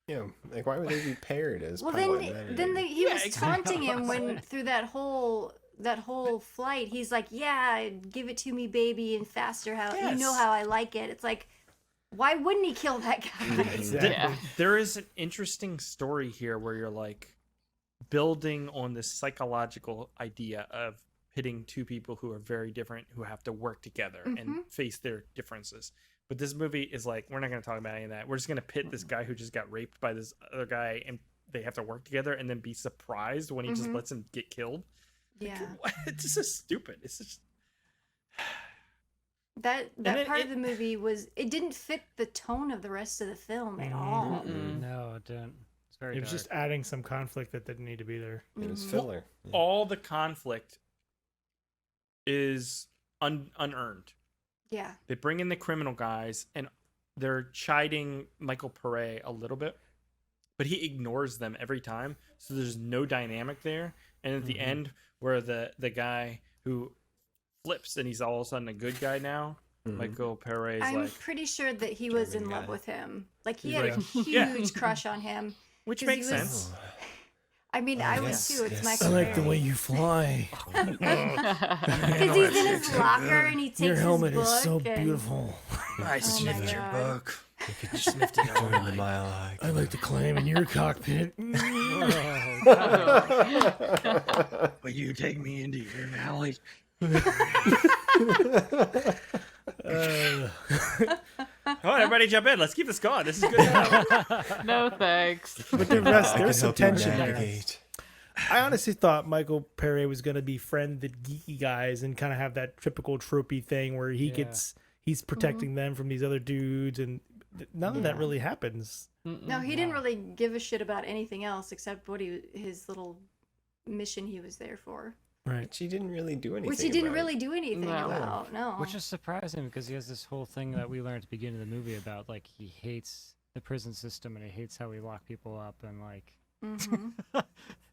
Yeah, like why would they be paired as Well, pilot then and then navigator? he Yeah, was exactly. taunting him when through that whole flight. He's like, "Yeah, give it to me, baby, and faster. How you know Yes. how I like it." It's like, why wouldn't he kill that guy? Exactly. Yeah. There is an interesting story here where you're like building on this psychological idea of pitting two people who are very different who have to work together and face their differences. But this movie is like, we're not going to talk about any of that. We're just going to pit this guy who just got raped by this other guy and they have to work together and then be surprised when he just lets him get killed. Yeah. What? It's just stupid. It's just That then part of the movie it didn't fit the tone of the rest of the film at all. No, it didn't. It's very It was dark. just adding some conflict that didn't need to be there. It was filler. Yeah. all the conflict is unearned. Yeah. They bring in the criminal guys, and they're chiding Michael Pare a little bit, but he ignores them every time. So there's no dynamic there. And at the end, where the guy who flips and he's all of a sudden a good guy now, Michael Pare is I'm like, pretty sure that he was in German love guy. with him. Like he He's had like, a huge yeah. crush on him. which 'Cause makes he was- sense. I mean, I would yes, too. It's yes. Michael I like the Pare. way you fly. Because he's in his locker and he takes Your helmet his book is so and- beautiful. I Oh my God. You sniffed it all the mile high. I like to climb in your cockpit. Will you take me into your valley? Come on, everybody jump in. Let's keep this going. This is good stuff. No thanks. But there's I can some help you tension there. navigate. I honestly thought Michael Pare was going to befriend the geeky guys and kind of have that typical tropey thing where he's protecting them from these other dudes, and none of that really happens. No, he didn't really give a shit about anything else except what his little mission he was there for. Right. She didn't really do anything. Which he didn't about really it. do anything No. about. No. Which is surprising because he has this whole thing that we learned at the beginning of the movie about like he hates the prison system and he hates how we lock people up and like Mhm.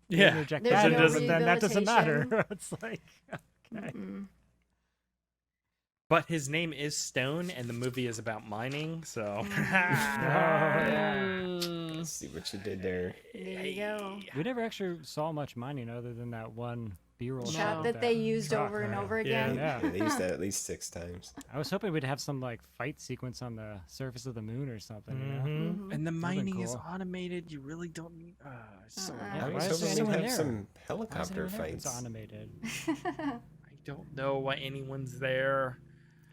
you Yeah. interject There's that no doesn't then that doesn't matter. rehabilitation. It's like okay. Mm-mm. But his name is Stone, and the movie is about mining, so. Let's see what you did there. There you go. We never actually saw much mining other than that one B-roll Shot shot that they used shot, over and right. over Yeah. again. Yeah. They used that at least 6 times. I was hoping we'd have some like fight sequence on the surface of the moon or something. You know? Mhm. And the mining is cool. automated. You really don't need. So Yeah, I why was is there hoping we'd anyone have there? some Why is helicopter anyone there if fights. it's animated? I don't know why anyone's there.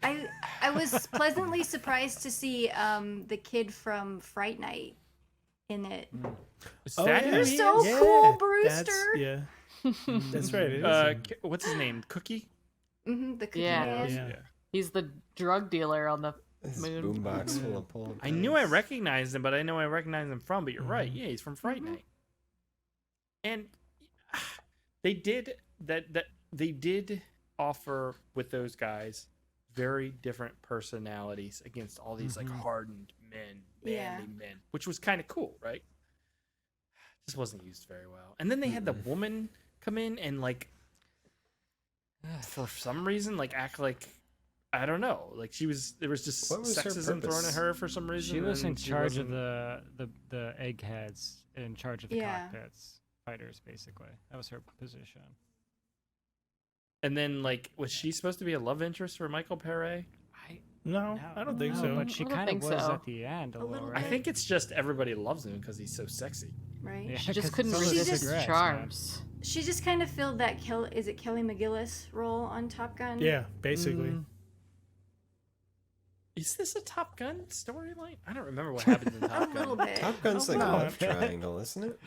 I was pleasantly surprised to see the kid from Fright Night in it. Is Oh, that yeah. who You're he so is? cool, That's, Brewster. yeah. That's right. It is him. What's his name? Cookie? The cookie Yeah. man. Yeah. He's the drug dealer on the This moon. boombox full of pulled I knew I pins. recognized him, but I know I recognized him from. But you're right. Yeah, he's from Fright Night. And they did that. They did offer with those guys very different personalities against all these like hardened men, manly men, which was kind of cool, right? Just wasn't used very well. And then they had the woman come in and like, for some reason, like act like, I don't know, like there was just What was her sexism thrown purpose? at her for some reason. She was in and she charge of wasn't- the eggheads, in charge of the Yeah. cockpits, fighters basically. That was her position. And then like, was she supposed to be a love interest for Michael Pare? No, I don't think no, so. But she I don't kind of think was so. at the end a A little. little I Right? think it's just everybody loves him because he's so sexy. Right. Yeah, She 'cause just couldn't some of the resist his cigarettes, charms. She just kind of filled that is it Kelly McGillis role on Top Gun? Yeah, basically. Mm. Is this a Top Gun storyline? I don't remember what happens in A Top little Gun. bit. Top Gun's like a No. love triangle, isn't it?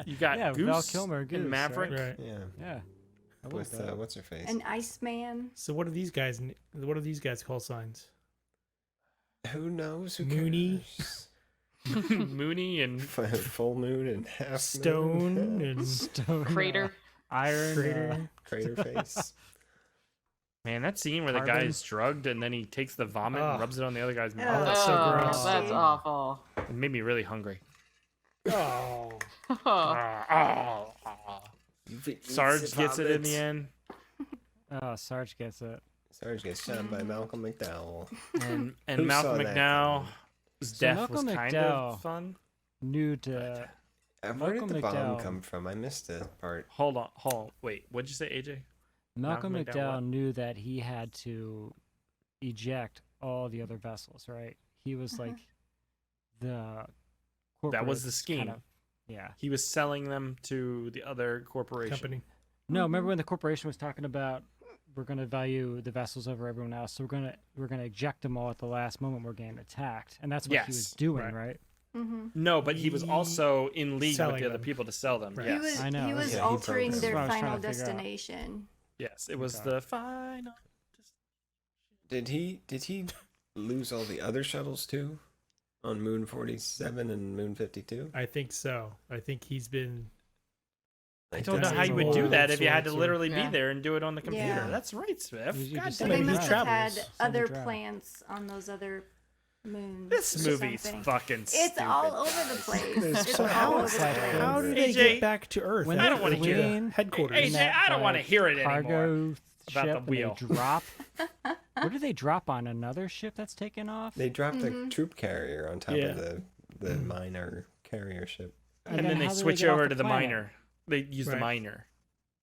You got Yeah, Goose Val Kilmer, Goose, and Maverick. Right. Yeah. Yeah. I believe With that. what's her face? An Iceman. So what are these guys? What are these guys call signs? Who knows? Who Mooney. cares? Mooney and Full moon and half Stone moon. and Stone, Crater. Iron, Crater. Crater face. man, that scene where the Carbon. guy's drugged and then he takes the vomit Ugh. and rubs it on the other guy's Oh, mouth. that's so gross. That's awful. It made me really hungry. Oh. Sarge gets it in the end, Oh, Sarge gets it. Sarge gets shot by Malcolm McDowell. and Who Malcolm saw that McDowell's So death Malcolm was kind McDowell- of fun. New to Where Malcolm did the bomb McDowell. come from? I missed a part. Hold on. Wait, what'd you say, AJ? Malcolm Malcolm McDowell McDowell what? knew that he had to eject all the other vessels, right? He was like the That was corporate the scheme. kind of- yeah. He was selling them to the other corporation. Company. No, remember when the corporation was talking about we're going to value the vessels over everyone else, so we're going to eject them all at the last moment we're getting attacked, and that's what he was Yes, doing, right. right? Mm-hmm. No, but he was also in league with Selling the other them. people to sell them. Right. Yes. He was I know, he was yeah, he altering programmed. their That's what I was final trying to figure out. destination. Yes, it was Okay. the final. Did he lose all the other shuttles too? On Moon 47 and Moon 52? I think so. I think he's been I don't know how you would do that if you had to literally be Yeah. there and do it on the computer. Yeah. That's right, Smith. You God just So damn they it. Maybe he must have had travels. other Travel. plants on those other moons. This or movie's something. fucking stupid. It's all over the place. It's So all how, over the place. how do they AJ, get back to Earth? when I don't wanna after hear the that. headquarters. AJ, I don't want to hear it anymore. Cargo about ship the and wheel. they drop. What do they drop on? Another ship that's taken off? They dropped a troop carrier on top Yeah. of the minor carrier ship. And then they how do switch get off over to the planet? miner. They use the Right. miner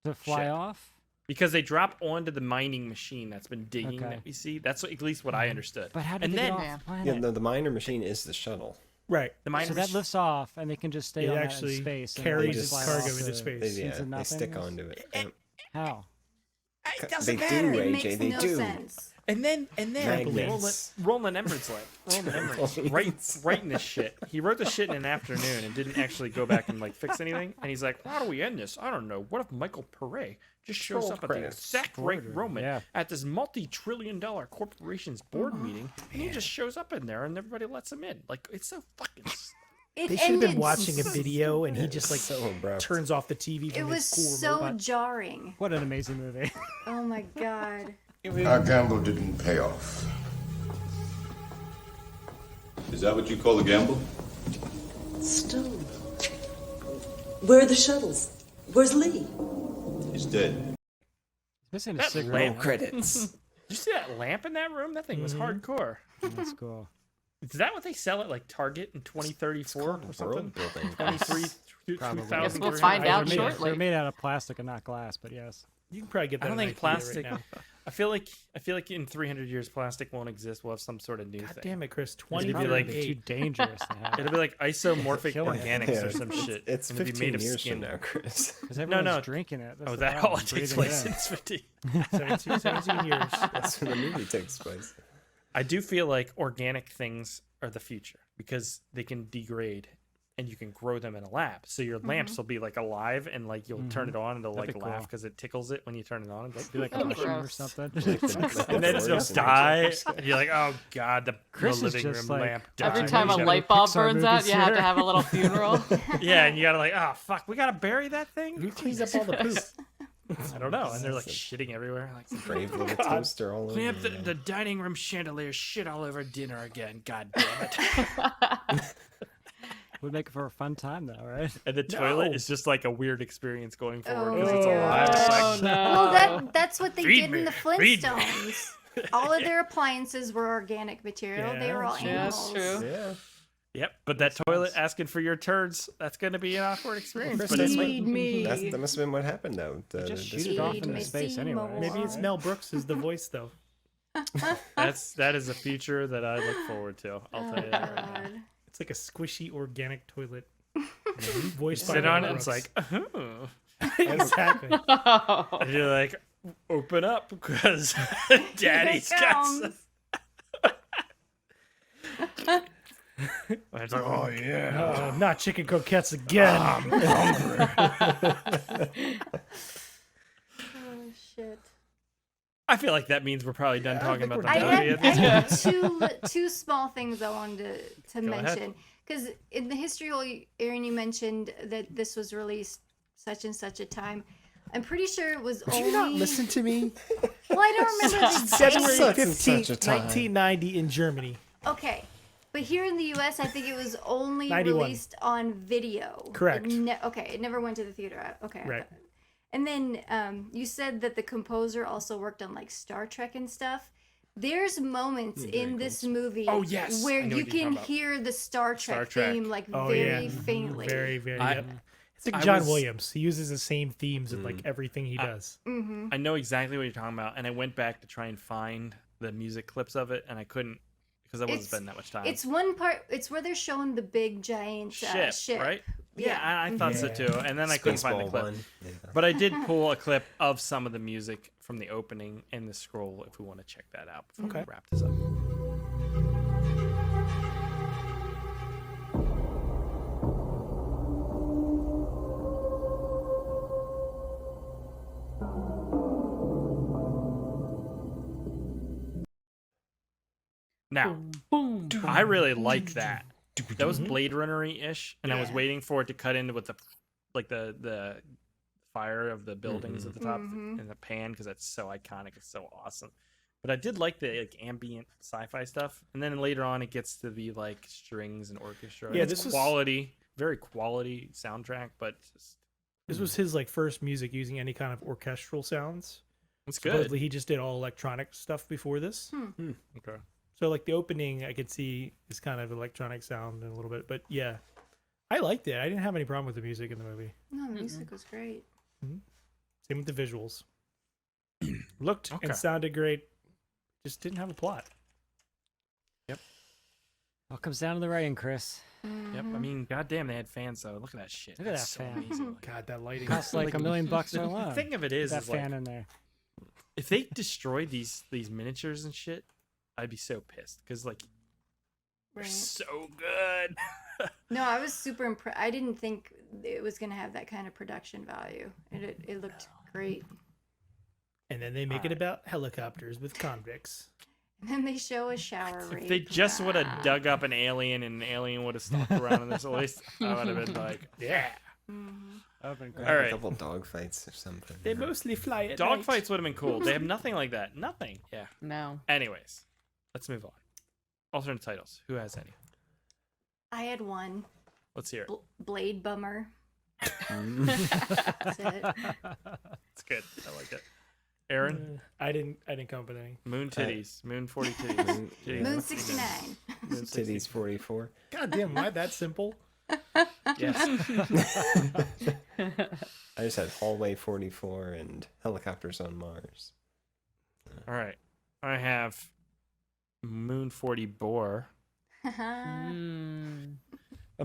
To fly ship. off? because they drop onto the mining machine that's been digging Okay. that we see. That's at least what I understood. But how did and they then get off Yeah. the planet? Yeah, the minor machine is the shuttle. Right. the miner so that mach- lifts off, and they can just stay It on that actually in space. and carries they its fly cargo off into to- space. They, into they stick nothingness? onto it. How? It They doesn't do, matter. It AJ, makes they no do. sense. And then Magnets. Roland Emmerich's like writing this shit. He wrote the shit in an afternoon and didn't actually go back and like fix anything. And he's like, "How do we end this? I don't know. What if Michael Pare just shows Scroll up at the credits. exact right Order, moment yeah. at this multi-trillion-dollar corporation's board meeting, and he just shows up in there and everybody lets him in? Like it's so fucking. It They should have been ended watching a video and he just like so abrupt. turns off the TV It from was his cool so remote. jarring. What an amazing movie. Oh my god. Our gamble didn't pay off. Is that what you call a gamble? Stolen. Where are the shuttles? Where's Lee? He's dead. Missing a That cigarette. lamp. Credits. Did you see that lamp in that room? That thing was hardcore. That's cool. Is that what they sell at like Target in 2034 or something? World building. 23, Probably. 2000. Guess we'll find out They're made- shortly. They're made out of plastic and not glass, but yes. You can probably get that. I don't on think IKEA plastic. Right now. I feel like in 300 years plastic won't exist. We'll have some sort of new God thing. damn it, Chris! It'd be 20 like- They're too dangerous to have. It'll be like isomorphic Kill it. organics or some shit. It's and it'll 15 be made of years skin. from now, Chris. Because everyone's no. drinking it. That's Oh, the that problem, all takes breathing place it in in. 15. 17 years. That's when the movie takes place. I do feel like organic things are the future because they can degrade and you can grow them in a lab. So your lamps will be like alive and like you'll turn it on and they'll That'd like be laugh cool. because it tickles it when you turn it on. And like, Be like a Oh, mushroom or gross. something. and then it'll die. And you're like, oh god, the Chris is living just room like- lamp died. Every time a Every light bulb Pixar burns out, movie you have to theater. have a little funeral. Yeah, and you gotta like, oh fuck, we gotta bury that thing. Who cleans up all the poop? I don't know. And they're like shitting everywhere. Like, Brave little toaster all over. clean up the the dining room chandelier, shit all over dinner again. God damn it. Would make it for a fun time, though, right? And the toilet is just like a weird experience going forward Oh, because it's yeah. alive. It's like, Oh no. Well, that's what they Feed did me, in the feed me. Flintstones. All of their appliances were organic material. They were all Yeah, that's animals. true. Yeah. yep, but that toilet asking for your turds, that's going to be an awkward experience. But it's Feed me. That must have been what happened, though. Just shoot this it off Feed into me space Seymour. anyway. Maybe it's Mel Brooks is the voice though. that is a future that I look forward to. I'll tell you that right now. God. It's like a squishy organic toilet. Voiced by Sit Mel on it and Brooks. it's like, oh. exactly. And you're like, open up because daddy's Here it got comes. some. And it's like, oh yeah. Oh, not chicken croquettes again. Oh shit. I feel like that means we're probably done talking think about we're the done. movie. I had two small things I wanted to Go ahead. mention because in the history hole, Aaron, you mentioned that this was released such and such a time. I'm pretty sure it was Did only. you not listen to me? Well, I don't remember the February Such and 15th, such a time. 1990 in Germany. Okay, but here in the U.S., I think it was only 91. released on video. Correct. Okay, it never went to the theater. Okay. Right. And then you said that the composer also worked on like Star Trek and stuff. There's moments in this movie Oh, yes. where I know you what you're can talking about. hear the Star Trek, Trek. theme like Oh, very yeah. faintly. Very, very. I- Yep. It's like I John was- Williams. He uses the same themes in like everything he does. Mm-hmm. I know exactly what you're talking about, and I went back to try and find the music clips of it, and I couldn't because I wasn't It's- spending that much time. It's one part. It's where they're showing the big giant ship. right? Yeah, Yeah. I thought so Yeah. too. And then I couldn't find the Spaceball clip. one. Yeah. But I did pull a clip of some of the music from the opening and the scroll if we want to check that out before Okay. we wrap this up. Now, I really like that. That was Blade Runner-ish, and I was waiting for it to cut into with the fire of the buildings at the top and the pan because that's so iconic. It's so awesome. But I did like the ambient sci-fi stuff, and then later on it gets to be like strings and orchestra. Yeah, It's this was quality, very quality soundtrack, but this was his like first music using any kind of orchestral sounds. it's good. Supposedly he just did all electronic stuff before this. Okay. So like the opening, I could see is kind of electronic sound in a little bit, but yeah, I liked it. I didn't have any problem with the music in the movie. No, the music was great. Same with the visuals. Looked Okay. and sounded great. Just didn't have a plot. All comes down to the writing, Chris. Yep. I mean, goddamn, they had fans though. Look at that shit. Look at That's that so fan. amazing. God, that lighting. Costs like $1 million The alone. thing of it Put is that like, fan in there. if they destroyed these miniatures and shit, I'd be so pissed because like they're Right. so good. No, I was super impressed. I didn't think it was going to have that kind of production value. It looked great. And then they make it about helicopters with convicts. And then they show a shower rape. If they just would have dug up an alien and an alien would have stalked around in this place, I would have been like, yeah. That would've been great. All right. A couple dogfights or something. They mostly fly at Dog night. fights would have been cool. They have nothing like that. Nothing. Yeah. No. Anyways, let's move on. Alternate titles. Who has any? I had one. Let's hear it. Blade Bummer. That's it. It's good. I like it. Aaron? I didn't come up with any. Moon titties. Moon 40 titties. Titties. Moon 69. Moon Titties 44. God damn, why that simple? Yes. I just had Hallway 44 and Helicopters on Mars. All right. I have Moon 40 Boar. A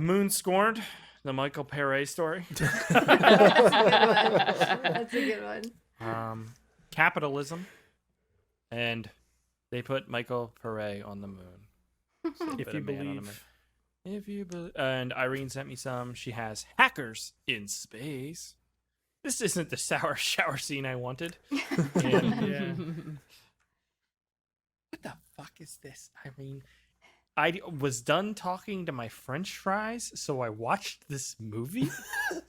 Moon Scorned. The Michael Pere story. That's a good one. Capitalism. And they put Michael Pere on the moon. So they If put you a man on the moon. believe. If you believe. And Irene sent me some. She has Hackers in Space. This isn't the sour shower scene I wanted. And Yeah. what the fuck is this, Irene? I was done talking to my French fries, so I watched this movie.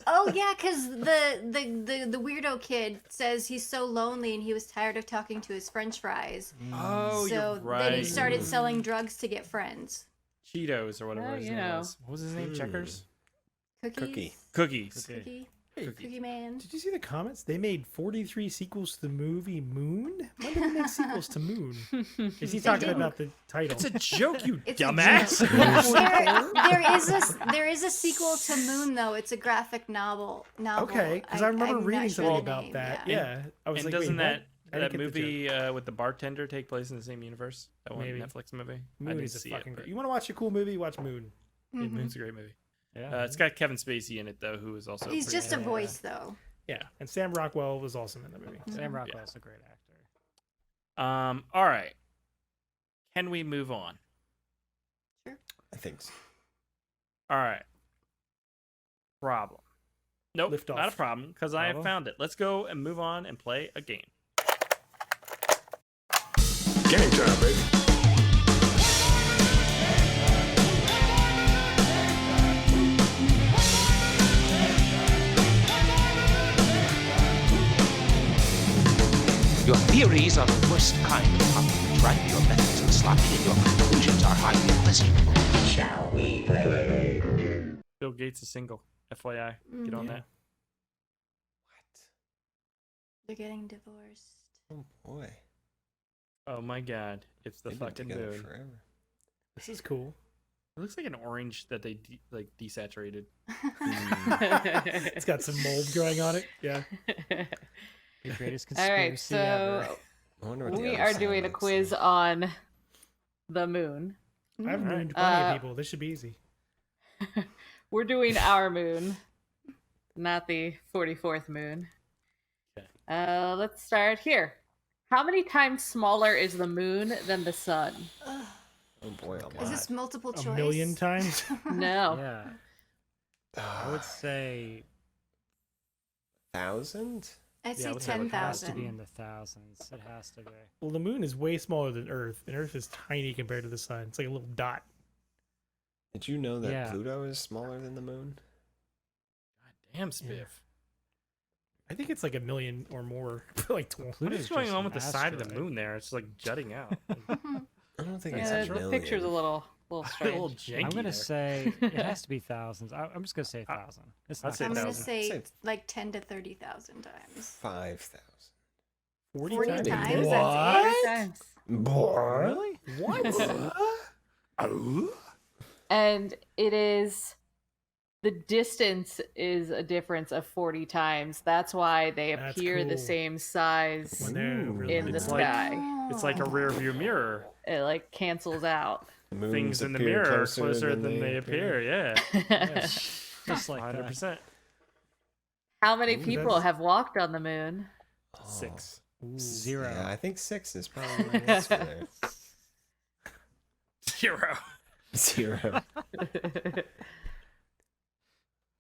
Oh yeah, because the weirdo kid says he's so lonely and he was tired of talking to his French fries. Oh, So you're right. then he started selling drugs to get friends. Cheetos or whatever Oh, his you name know. was. What was his name? Checkers? Cookies. Cookies. Cookie. Hey, Cookie Man. Did you see the comments? They made 43 sequels to the movie Moon? When did they make sequels to Moon? Is he talking didn't. about the title? It's a joke, you It's a dumbass. there is a sequel to Moon though. It's a graphic novel. Okay, because I remember I'm not reading sure something the about name, that. yeah. Yeah. I was And like, doesn't wait, that what? I didn't that get the joke. movie with the bartender take place in the same universe? That one Maybe. Netflix movie? I Moon didn't is a see fucking it. great. You want to watch a cool movie? Watch Moon. Yeah, Moon's a great movie. Yeah. It's got Kevin Spacey in it though, who is also He's pretty just a good. voice though. Yeah. And Sam Rockwell was awesome in the movie. Sam Rockwell's a great actor. All right. Can we move on? I think so. All right. Problem. Nope, Lift not off. a problem because I have Problem? found it. Let's go and move on and play a game. Game time, baby. Your theories are the worst kind of compliment, right? Your methods are sloppy and your conclusions are highly questionable. Shall we play? Bill Gates is single. FYI. Get on Mhm. that. They're getting divorced. Oh boy. Oh my god. It's the They've been fucking together moon. forever. This is cool. It looks like an orange that they desaturated. It's got some mold growing on it. Yeah. The greatest All right, conspiracy ever. so I wonder what the we other are side doing a looks quiz like. on the moon. I've Alright. mooned plenty of people. This should be easy. We're doing our moon, not the 44th moon. Okay. Let's start here. How many times smaller is the moon than the sun? Ugh. Oh boy, a Is lot. this multiple choice? A million times? No. Yeah. I would say 1,000? I'd Yeah, say let's have it. it has to be 10,000. in the thousands. It has to be. Well, the moon is way smaller than Earth, and Earth is tiny compared to the sun. It's like a little dot. Did you know that Yeah. Pluto is smaller than the moon? God damn, Spiff. I think it's like 1 million or more. Like 12. What is going on with the side of the asteroid. moon there? It's like jutting out. I don't think it's Yeah, a the million. picture's a little a strange. little janky. I'm gonna there. say it has to be thousands. I'm just gonna say 1,000. It's I'd not say I'm gonna 1,000. say like 10 to 30,000 times. 5,000. 40 40 times? times? What? That's Really? What? And it is the distance is a difference of 40 times. That's why they That's appear the cool. same size When they're really in the It's like- sky. It's like a rear view mirror. It like cancels out. Moons Things in the appear mirror are closer than they appear. Yeah. just like 100%. How many Ooh, people that's- have walked on the moon? 6. Zero. Yeah, I think 6 is probably my answer there. 0. 0.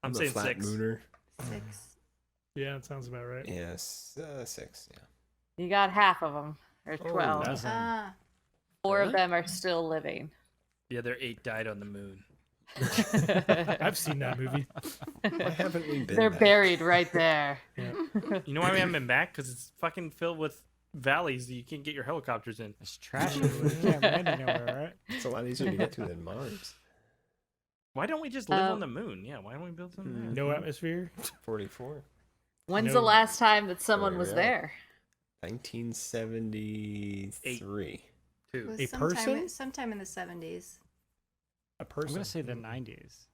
I'm a saying flat 6. mooner. 6. Yeah, that sounds about right. Yes, 6. Yeah. You got half of them, or 12. dozen. Ah, 4 of them are still living. The other 8 died on the moon. I've seen that movie. Why haven't we been They're back? buried right there. You know why we haven't been back? Because it's fucking filled with valleys that you can't get your helicopters in. It's trashy. You can't land anywhere, right? It's a lot easier to get to than Mars. Why don't we just live on the moon? Yeah, why don't we build something there? No atmosphere. 44. When's No. the last time that someone Where was we are. there? 1973. 2. it was A person? sometime in the 70s. A I'm person. gonna say the 90s.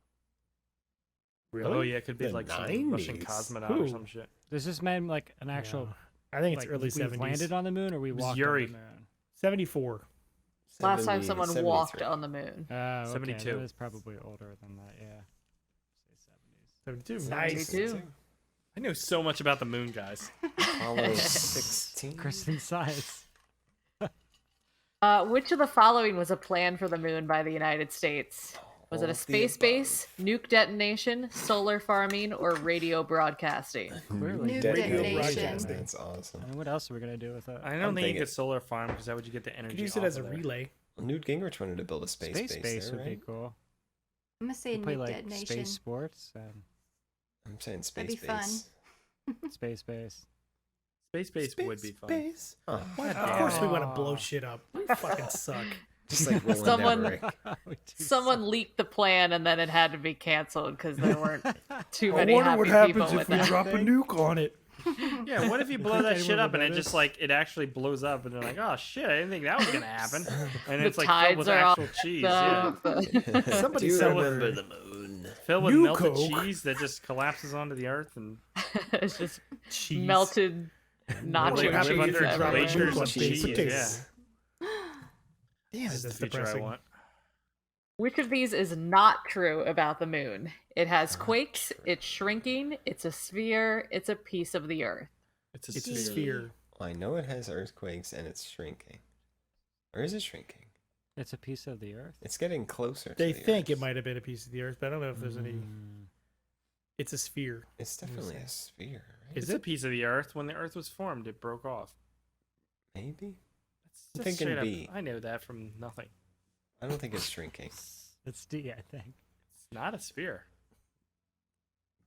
Really? Oh, yeah, it could be The like some 90s? Russian cosmonaut Who? or some shit. Does this mean like an actual? No. I think it's like, early we've 70s. landed on the moon, or we was walked Yuri. on the moon? 74. Last time someone 73. walked on the moon. Okay, 72. That is probably older than that. Yeah. Say 70s. 72. Nice. 72. I know so much about the moon, guys. Apollo 16. Kristen Sides. Which of the following was a plan for the moon by the United States? Was it All a of the space base, nuke detonation, solar farming, or radio broadcasting? Clearly. Nuke detonation. detonation. That's awesome. And what else are we gonna do with it? I don't I'm think you thinking- get solar farm because how would you get the energy? Could use it off as a of there? relay. Newt Gingrich wanted to build a space base there, would right? be cool. I'm gonna say We play nuke like detonation. space sports and I'm saying space That'd be fun. base. space base. Space base would be fun. Space. Oh, Of course we want to blow shit up. We fucking suck. just like Roland Someone- Emmerich. Someone leaked the plan and then it had to be canceled because there weren't too I many wonder happy what people happens with if we that. drop a nuke on it. Yeah, what if you blow that Anyone shit up and know it this? just like it actually blows up and they're like, oh shit, I didn't think that was gonna happen. And The it's like filled tides with are actual off cheese. the- Yeah. Somebody Do you said remember the moon? Filled with New melted Coke. cheese that just collapses onto the earth and It's just cheese. melted nacho What happens cheese if you drop a everywhere. glaciers nuke on of space cheese. potatoes. Yeah, Damn, this is that's the future depressing. I want. Which of these is not true about the moon? It has quakes, it's shrinking, it's a sphere, it's a piece of the earth. It's a It's a sphere. sphere. Well, I know it has earthquakes and it's shrinking. Or is it shrinking? It's a piece of the earth. It's getting closer. They to the think Earth. it might have been a piece of the earth, but I don't know if there's any. Mm. It's a sphere. It's definitely a sphere, right? It's a piece of the earth. When the earth was formed, it broke off. Maybe. It's I'm just thinking straight up- B. I know that from nothing. I don't think it's shrinking. It's D, I think. It's not a sphere.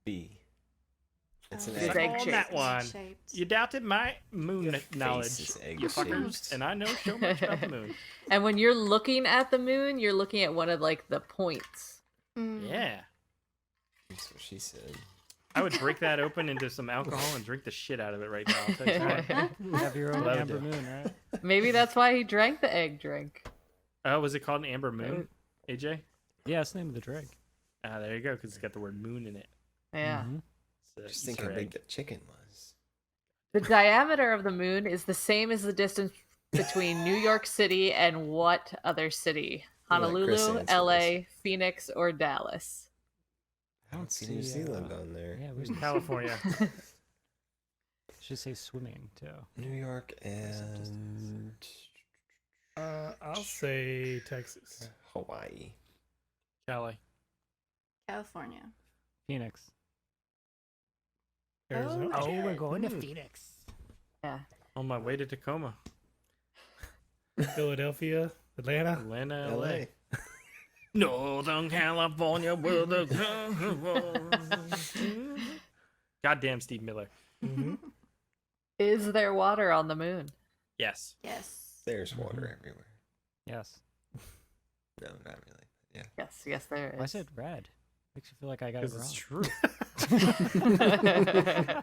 B. It's an It's egg. egg on shaped. that one. Egg-shaped. You doubted my moon Your face knowledge, is you fuckers, egg-shaped. and I know so much about the moon. And when you're looking at the moon, you're looking at one of like the points. Mm. Yeah. That's what she said. I would break that open into some alcohol and drink the shit out of it right now. I'll tell you what. You have your own What I would amber do. moon, right? Maybe that's why he drank the egg drink. Oh, was it called an amber moon? AJ? Yeah, it's the name of the drink. Ah, there you go, because it's got the word moon in it. Yeah. Mhm. It's a Just think Easter how big egg. the chicken was. The diameter of the moon is the same as the distance between New York City and what other city? I'll let Chris Honolulu, answer LA, Phoenix, or Dallas? I don't see New Zealand on there. Yeah, Where's we California? should say swimming too. New York and I'll say Texas. Hawaii. Cali. California. Phoenix. Arizona. Oh, Oh, we're going to Hmm. Phoenix. Yeah. On my way to Tacoma. Philadelphia. Atlanta. Atlanta, LA. LA. Northern California, where the Goddamn Steve Miller. Mhm. Is there water on the moon? Yes. Yes. There's water everywhere. Yes. No, not really. Yeah. Yes, there is. Why is it red? Makes you feel like I got it Because wrong. it's true.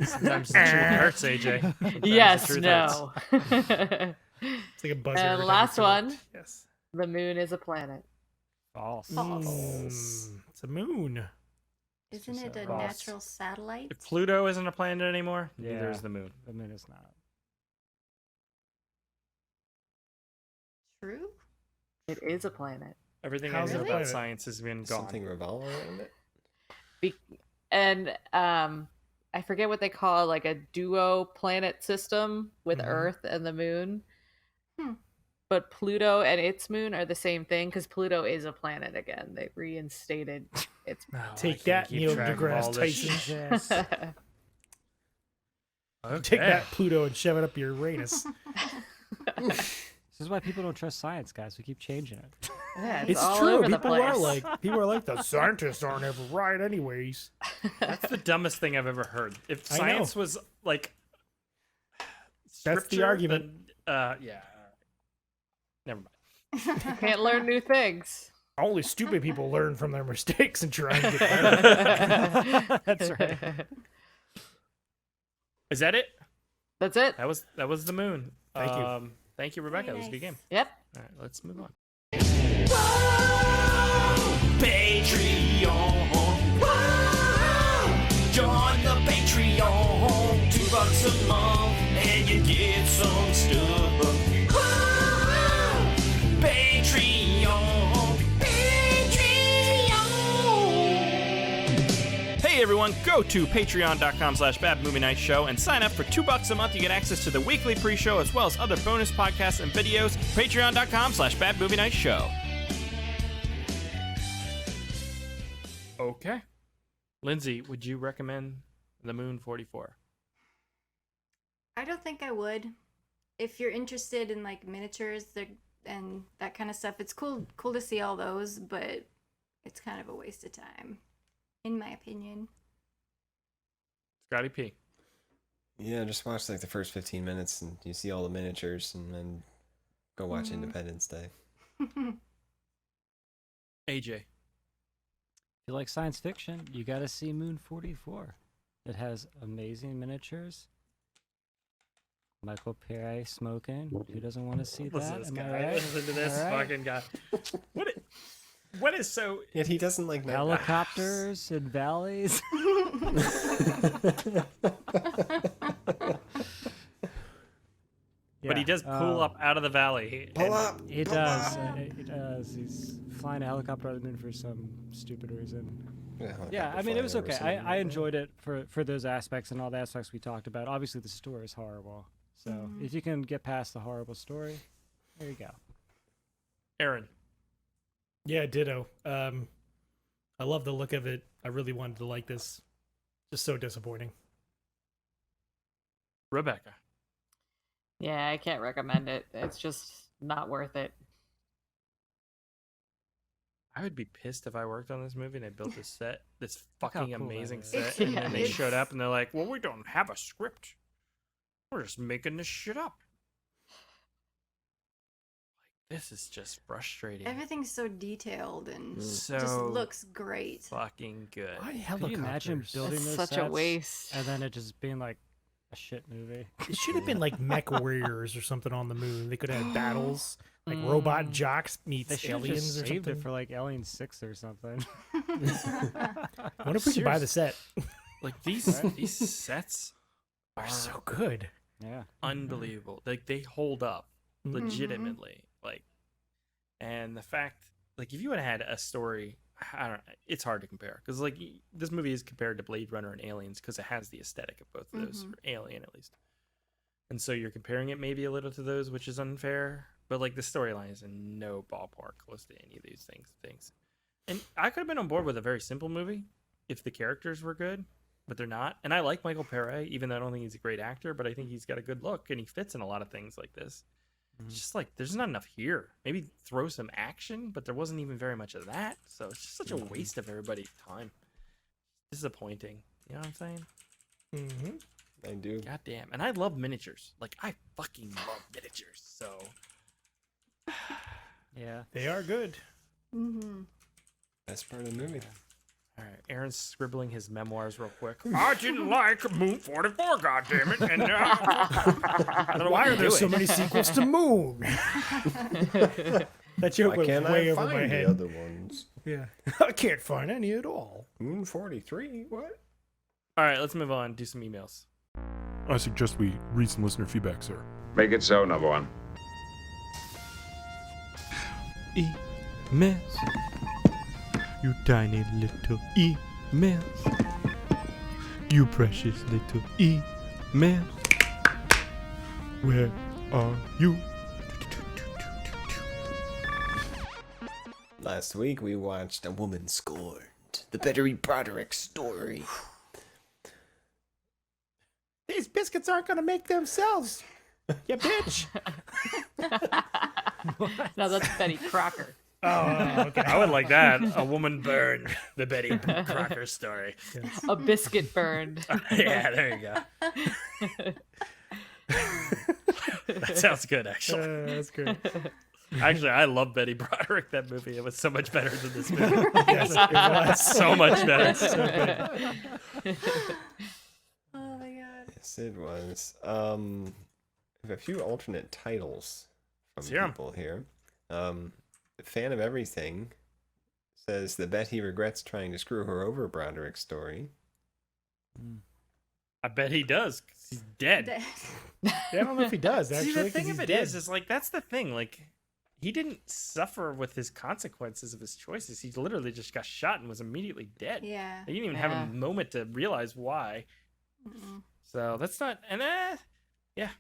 Sometimes the truth hurts, AJ. Sometimes the Yes, truth no. It's like a buzzer. And every last time you say it. one. Yes. The moon is a planet. False. It's a moon. Isn't it a False. natural satellite? If Pluto isn't a planet anymore, Yeah. neither is the moon. The moon is not. True. It is a planet. Everything How's I know it a about planet? science has been gone. Something revolve around it? And I forget what they call like a duo planet system with Mhm. Earth and the moon. Hmm. But Pluto and its moon are the same thing because Pluto is a planet again. They reinstated its. Oh, I Take can't that, keep Neil track of all deGrasse this Tyson. shit. Okay. Take that, Pluto, and shove it up your Uranus. This is why people don't trust science, guys. We keep changing it. Yeah, It's all true. over the People are place. like, the scientists aren't ever right, anyways. That's the dumbest thing I've ever heard. If I know. science was like That's the scripture, argument. then, yeah. Never mind. Can't learn new things. Only stupid people learn from their mistakes and try and get better. That's right. Is that it? That's it. That was the moon. Thank you. Thank you, Rebecca. Very That was a good game. nice. Yep. All right, let's move on. Patreon. Whoa! Join the Patreon. $2 a month and you get some stuff. Whoa! Patreon. Hey everyone, go to patreon.com/badmovienightshow and sign up for $2 a month. You get access to the weekly pre-show as well as other bonus podcasts and videos. Patreon.com/badmovienightshow. Okay. Lindsay, would you recommend The Moon 44? I don't think I would. If you're interested in like miniatures and that kind of stuff, it's cool to see all those, but it's kind of a waste of time, in my opinion. Scotty P. Yeah, just watch like the first 15 minutes and you see all the miniatures and then go watch Independence Day. AJ. If you like science fiction, you got to see Moon 44. It has amazing miniatures. Michael Pere smoking. Who doesn't want to see Listen that? to this Am I guy. right? Listen to this All right. fucking guy. What is so... Yet he doesn't like that. Helicopters and valleys. But he does pull up out of the valley. Pull up! He does. He does. He's flying a helicopter out of the moon for some stupid reason. Yeah, I mean, it was okay. I enjoyed it for those aspects and all the aspects we talked about. Obviously, the story is horrible. So if you can get past the horrible story, there you go. Aaron. Yeah, ditto. I love the look of it. I really wanted to like this. Just so disappointing. Rebecca. Yeah, I can't recommend it. It's just not worth it. I would be pissed if I worked on this movie and I built this set, this Look how fucking cool that amazing is. set, and then they showed up and they're like, well, we don't have a script. We're just making this shit up. Like, this is just frustrating. Everything's so detailed and So just looks great. fucking good. Can you imagine building That's those such a sets waste. and then it just being like a shit movie? It should have been like Mech Warriors or something on the moon. They could have had battles, like robot jocks They meets should have aliens just or saved something. it for like Alien 6 or something. I wonder if we could buy the set. Like these sets Are so good. Yeah. unbelievable. Like they hold up legitimately. Like, and the fact, like, if you had had a story, I don't know, it's hard to compare because like this movie is compared to Blade Runner and Aliens because it has the aesthetic of both of those, or Alien at least. And so you're comparing it maybe a little to those, which is unfair. But like the storyline is in no ballpark close to any of these things. And I could have been on board with a very simple movie if the characters were good, but they're not. And I like Michael Pere, even though I don't think he's a great actor, but I think he's got a good look and he fits in a lot of things like this. It's just like there's not enough here. Maybe throw some action, but there wasn't even very much of that. So it's just such a waste of everybody's time. Disappointing. You know what I'm saying? I do. God damn. And I love miniatures. Like, I fucking love miniatures. So, Yeah. They are good. Mm-hmm. Best part of the movie. all right. Aaron's scribbling his memoirs real quick. I didn't like Moon 44, goddammit. And I don't know Why what are you're there so doing. many sequels to Moon? That joke Why went can't way I over find my the head. other ones? Yeah. I can't find any at all. Moon 43? What? All right, let's move on. Do some emails. I suggest we read some listener feedback, sir. Make it so, number one. Emails. You tiny little emails. You precious little emails. Where are you? Last week we watched A Woman Scorned, the Betty Broderick story. These biscuits aren't going to make themselves. You bitch. No, that's Betty Crocker. Oh, okay. I would like that. A woman burned. The Betty Crocker story. A biscuit burned. Yeah, there you go. That sounds good, actually. That's great. Actually, I love Betty Broderick. That movie. It was so much better than this movie. Yes, it was. So much better. So good. Oh my god. Yes, it was. We have a few alternate titles from Let's hear 'em. people here. Fan of Everything says the bet he regrets trying to screw her over Broderick story. I bet he does. 'Cause he's dead. Yeah, I don't know if he does, actually. See, the 'cause thing he's of it dead. is like that's the thing. Like, he didn't suffer with his consequences of his choices. He literally just got shot and was immediately dead. Yeah. He didn't even have Yeah. a moment to realize why. Mm-mm. So that's not. And yeah,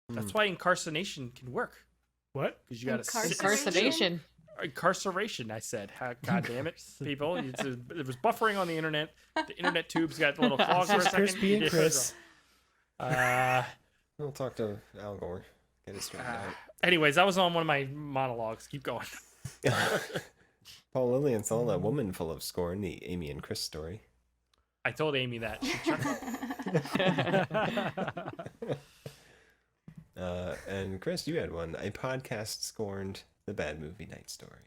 that's why incarceration can work. What? Because you got to Incarceration. Incarceration, I said. God damn it, people. There was buffering on the internet. The internet tubes got a little clogged for a second. Crispy and Chris. We'll talk to Al Gore. Get it straightened out. Anyways, that was on one of my monologues. Keep going. Paul Lilienthal, A Woman Full of Scorn, the Amy and Chris story. I told Amy that. She chuckled. And Chris, you had one. A podcast scorned the Bad Movie Night story.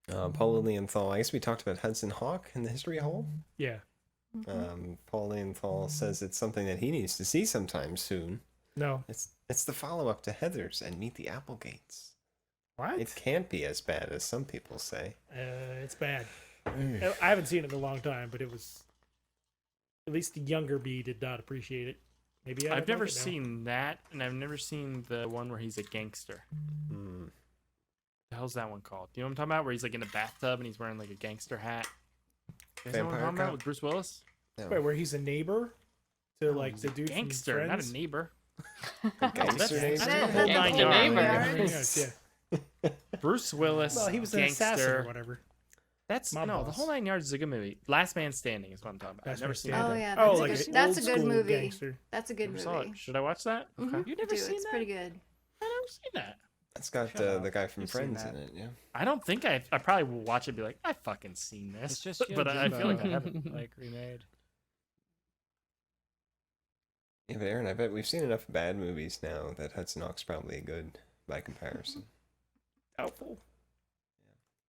Paul Lilienthal, I guess we talked about Hudson Hawk in the History Hole. Yeah. Paul Lilienthal says it's something that he needs to see sometime soon. No. It's the follow-up to Heathers and Meet the Applegates. What? It can't be as bad as some people say. It's bad. I haven't seen it in a long time, but it was. At least the younger me did not appreciate it. Maybe I've never seen that, and I've never seen the one where he's a gangster. The hell's that one called? Do you know what I'm talking about? Where he's like in a bathtub and he's wearing like a gangster hat. You guys know what I'm Vampire talking about Cop? with Bruce Willis? No. Wait, where he's a neighbor to like He's the a dude gangster, from not Friends? a neighbor. Gangster neighbor? That's the That's whole the nine whole yards. nine yards. Yeah. Bruce Willis. Well, he was an assassin or whatever. That's Mob no, the boss. whole 9 yards is a good movie. Last Man Standing is what I'm talking about. I've never seen Oh that. yeah, Oh, that's, like a, an good, that's a old good school movie. gangster. That's a good Never saw movie. it. Should I watch that? Okay. Mhm. You've never Do, seen it's that? pretty good. I've never seen that. It's got Shut up. the guy from You've seen Friends that. in it, yeah. I don't think I probably will watch it and be like, I fucking seen this. It's just but I feel like I Yojimbo, haven't. like remade. Yeah, but Aaron, I bet we've seen enough bad movies now that Hudson Hawk's probably good by comparison. Doubtful.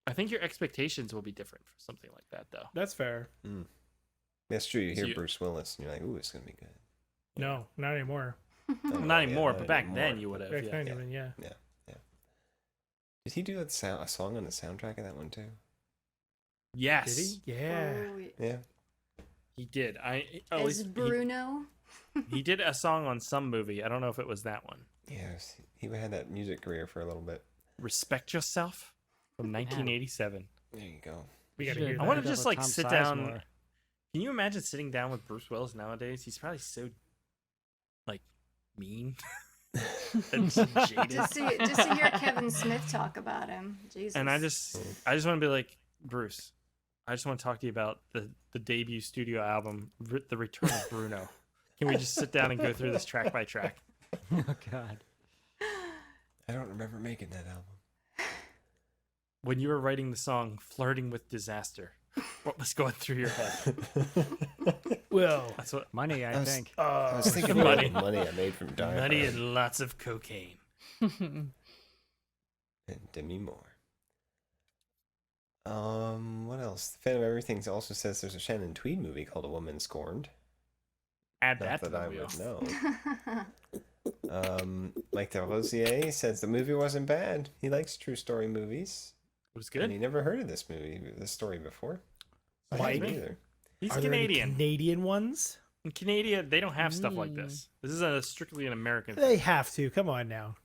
I think your expectations will be different for something like that, though. That's fair. That's true. You So hear you- Bruce Willis and you're like, ooh, it's going to be good. No, not anymore. Not yeah, anymore, not but back anymore. then you would have. Back Yeah. then, even, yeah. Yeah. Did he do a song on the soundtrack of that one, too? Yes. Did he? Yeah. Oh, Yeah. He did. As Bruno. He did a song on some movie. I don't know if it was that one. Yes. He had that music career for a little bit. Respect Yourself from 1987. There you go. We gotta Should've hear I want that. to just Double like Tom sit down. Sizemore. Can you imagine sitting down with Bruce Willis nowadays? He's probably so like mean and just jaded. Just to hear Kevin Smith talk about him. Jesus. And I just want to be like, Bruce, I just want to talk to you about the debut studio album, The Return of Bruno. Can we just sit down and go through this track by track? Oh God. I don't remember making that album. When you were writing the song "Flirting with Disaster," What was going through your head? Well, That's what Money, I think. I was thinking Money. about money I made from Die money Hard and lots of cocaine. and Demi Moore. What else? The fan of everything also says there's a Shannon Tweed movie called A Woman Scorned. Add Not that to that the I wheel. would know. Mike Del Rosier says the movie wasn't bad. He likes true story movies. It was And good. he never heard of this story before. I Mike? hadn't either. He's are there any Canadian. Canadian ones? In Canada, they don't have stuff like this. This is strictly an American thing. They have to. Come on now.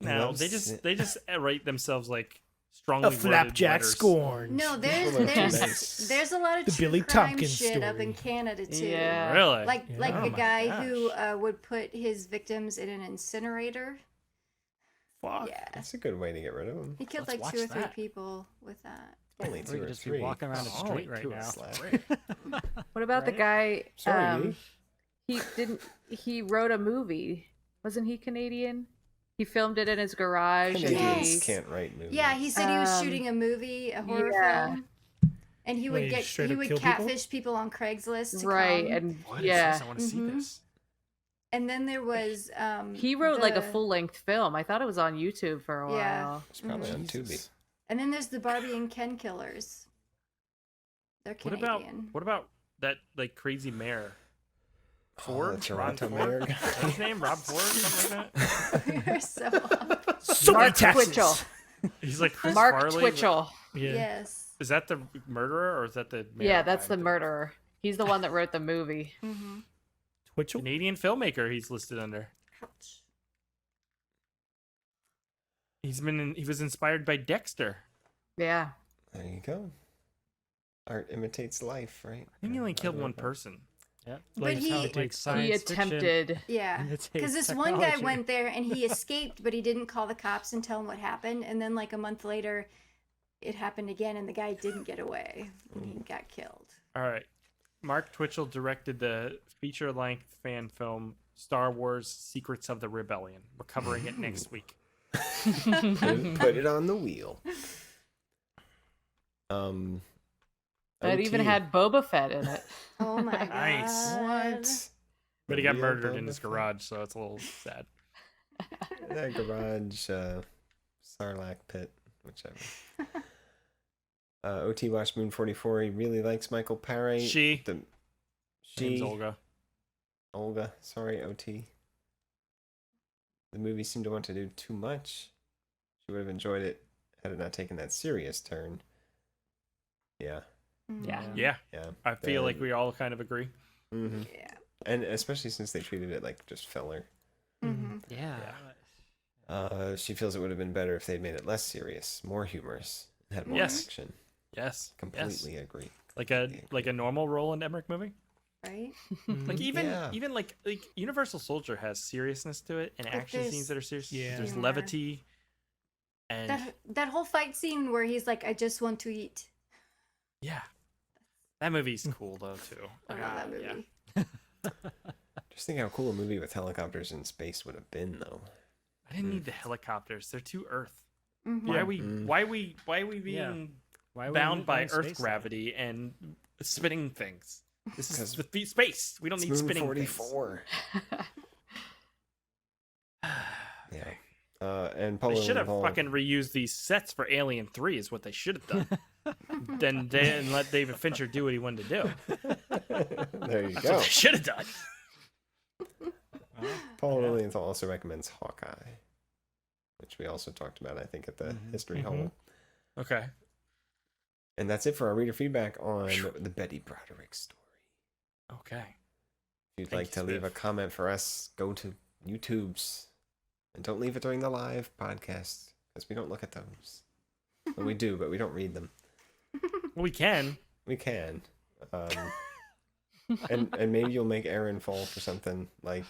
No, loves they just it. they just write themselves like strongly A worded flapjack letters. scorn. No, People are there's a lot of The true Billy crime Tompkins shit up story. in Canada too. Yeah. Really? Like Yeah. like Oh the my guy gosh. who would put his victims in an incinerator. Fuck. Yeah, That's a good way to get rid of them. he killed Let's like 2 or watch 3 that. people with that. Only We 2 could or just 3. be walking around the Oh, street only right 2 or now. 3. What about the guy? Sorry, Lee. He wrote a movie. Wasn't he Canadian? He filmed it in his garage. And Canadians he, Yes. can't write movies. Yeah, he said he was Um, shooting a movie, a horror yeah. film, and he Wait, would he get straight he up would kill people? catfish people on Craigslist. To right, come. and What is yeah, this? I want to see Mhm. this. And then there was he wrote like a the- full length film. I thought it was on YouTube for a while. Yeah. It's probably on Tubi. And then there's the Barbie and Ken killers. They're What Canadian. about that like crazy mayor? Ford? the Ron Toronto Ford? mayor guy. What's his name? Rob Ford? Something like that? You're so off. So many Mark taxes. Twitchell. He's like Chris Mark Farley. Twitchell. Yeah. Yes. Is that the murderer or is that the mayor Yeah, that's guy? the murderer. He's the one that wrote the movie. Mm-hmm. Twitchell? Canadian filmmaker he's listed under. He was inspired by Dexter. Yeah. There you go. Art imitates life, right? I think he only killed one person. Yeah. But he- like He science fiction. attempted. Yeah. Imitates Because this one guy technology. went there and he escaped, but he didn't call the cops and tell them what happened. And then, like a month later, it happened again, and the guy didn't get away, and he got killed. All right. Mark Twitchell directed the feature-length fan film Star Wars: Secrets of the Rebellion. We're covering it next week. Put it on the wheel. That even had Boba Fett in it. Oh my god! Nice. What? But he got Real murdered in Boba his Fett? garage, so it's a little sad. That garage, Sarlacc pit, whichever. OT watched Moon 44. He really likes Michael Paré. She. The, Name's she. Olga. Olga. Sorry, OT. The movie seemed to want to do too much. She would have enjoyed it had it not taken that serious turn. Yeah. Yeah. Yeah. Yeah. I feel like we all kind of agree. Mm-hmm. Yeah. And especially since they treated it like just filler. Mm-hmm. Yeah. She feels it would have been better if they'd made it less serious, more humorous, and had more Yes. action. Yes. Completely agree. Like a normal Roland Emmerich movie. Right? Like even Yeah. like Universal Soldier has seriousness to it and But action there's scenes that are serious. Yeah. There's humor. levity. And That whole fight scene where he's like, "I just want to eat." yeah. That movie's cool though too. I love that movie. Just think how cool a movie with helicopters in space would have been, though. I didn't need the helicopters. They're too Earth. Mhm. Why are we being Why would bound we by go in Earth space gravity and spinning things? This is 'Cause the space. We don't It's need Moon spinning 44. Yeah. And things. Paul They should have Lilienthal- fucking reused these sets for Alien 3 is what they should have done. then let David Fincher do what he wanted to do. There you That's go. what they should have done. Paul Lilienthal also recommends Hawkeye, which we also talked about, I think, at the History Hall. Okay. And that's it for our reader feedback on the Betty Broderick story. Okay. If you'd Thank like you, to leave a Spiff. comment for us, go to YouTube's. And don't leave it during the live podcast, because we don't look at those. Well, we do, but we don't read them. Well, we can. We can. And maybe you'll make Aaron fall for something like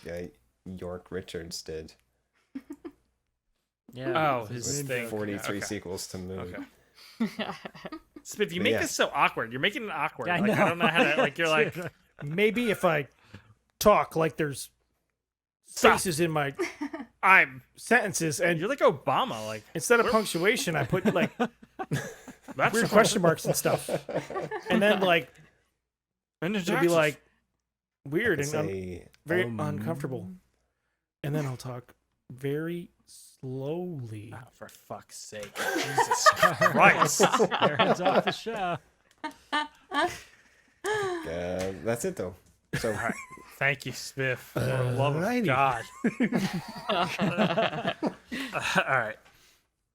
York Richards did. Yeah. Oh, his With thing. 43 Okay. sequels to Moon. Okay. Spiff, you But make yeah. this so awkward. You're making it awkward. I I don't know how to. Like you're like. Maybe if I talk like there's spaces in my I'm sentences, and you're like Obama. Like instead of punctuation, I put like That's weird question marks and stuff. And then like it'll be like weird and very uncomfortable. And then I'll talk very slowly. Oh, for fuck's sake. Jesus Christ. Aaron's off the show. That's it though. So all right. Thank you, Spiff. For the love of God. All right.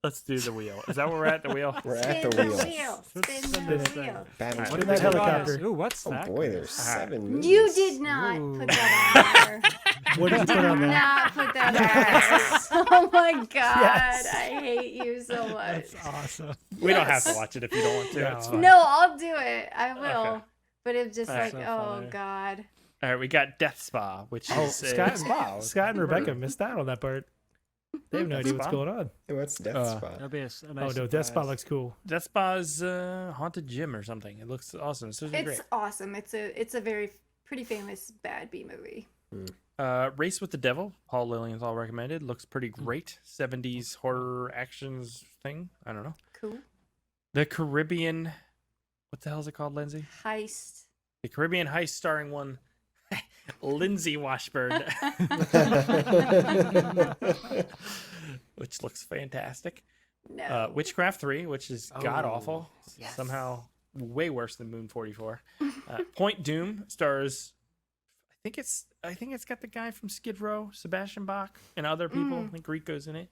Let's do the wheel. Is that where we're at? The wheel? We're at the wheel. Spin the wheel. What in that helicopter? Ooh, what's Oh that? boy, there's 7 movies. You did not put that on there. What did you put on there? Not put that on there. Oh my God. Yes. I hate you so much. That's awesome. We don't have to watch it if you don't want to. It's fine. No, I'll do it. I will. Okay. But it's just like, so oh funny. God. All right, we got Death Spa, which is Scott and Rebecca missed out on that part. They have no idea what's Spa? going on. Hey, what's Death Spot? That'll be a nice Oh no, Death surprise. Spot looks cool. Death Spa's haunted gym or something. It looks awesome. It's great. It's awesome. It's a very pretty famous bad B movie. Race with the Devil, Paul Lilienthal recommended. Looks pretty great. 70s horror actions thing. I don't know. Cool. The Caribbean. What the hell is it called, Lindsay? Heist. The Caribbean Heist starring one Lindsay Washburn. Which looks fantastic. No. Witchcraft 3, which is god awful. Yes. Somehow way worse than Moon 44. Point Doom stars I think it's got the guy from Skid Row, Sebastian Bach, and other people. I think Rico's in it.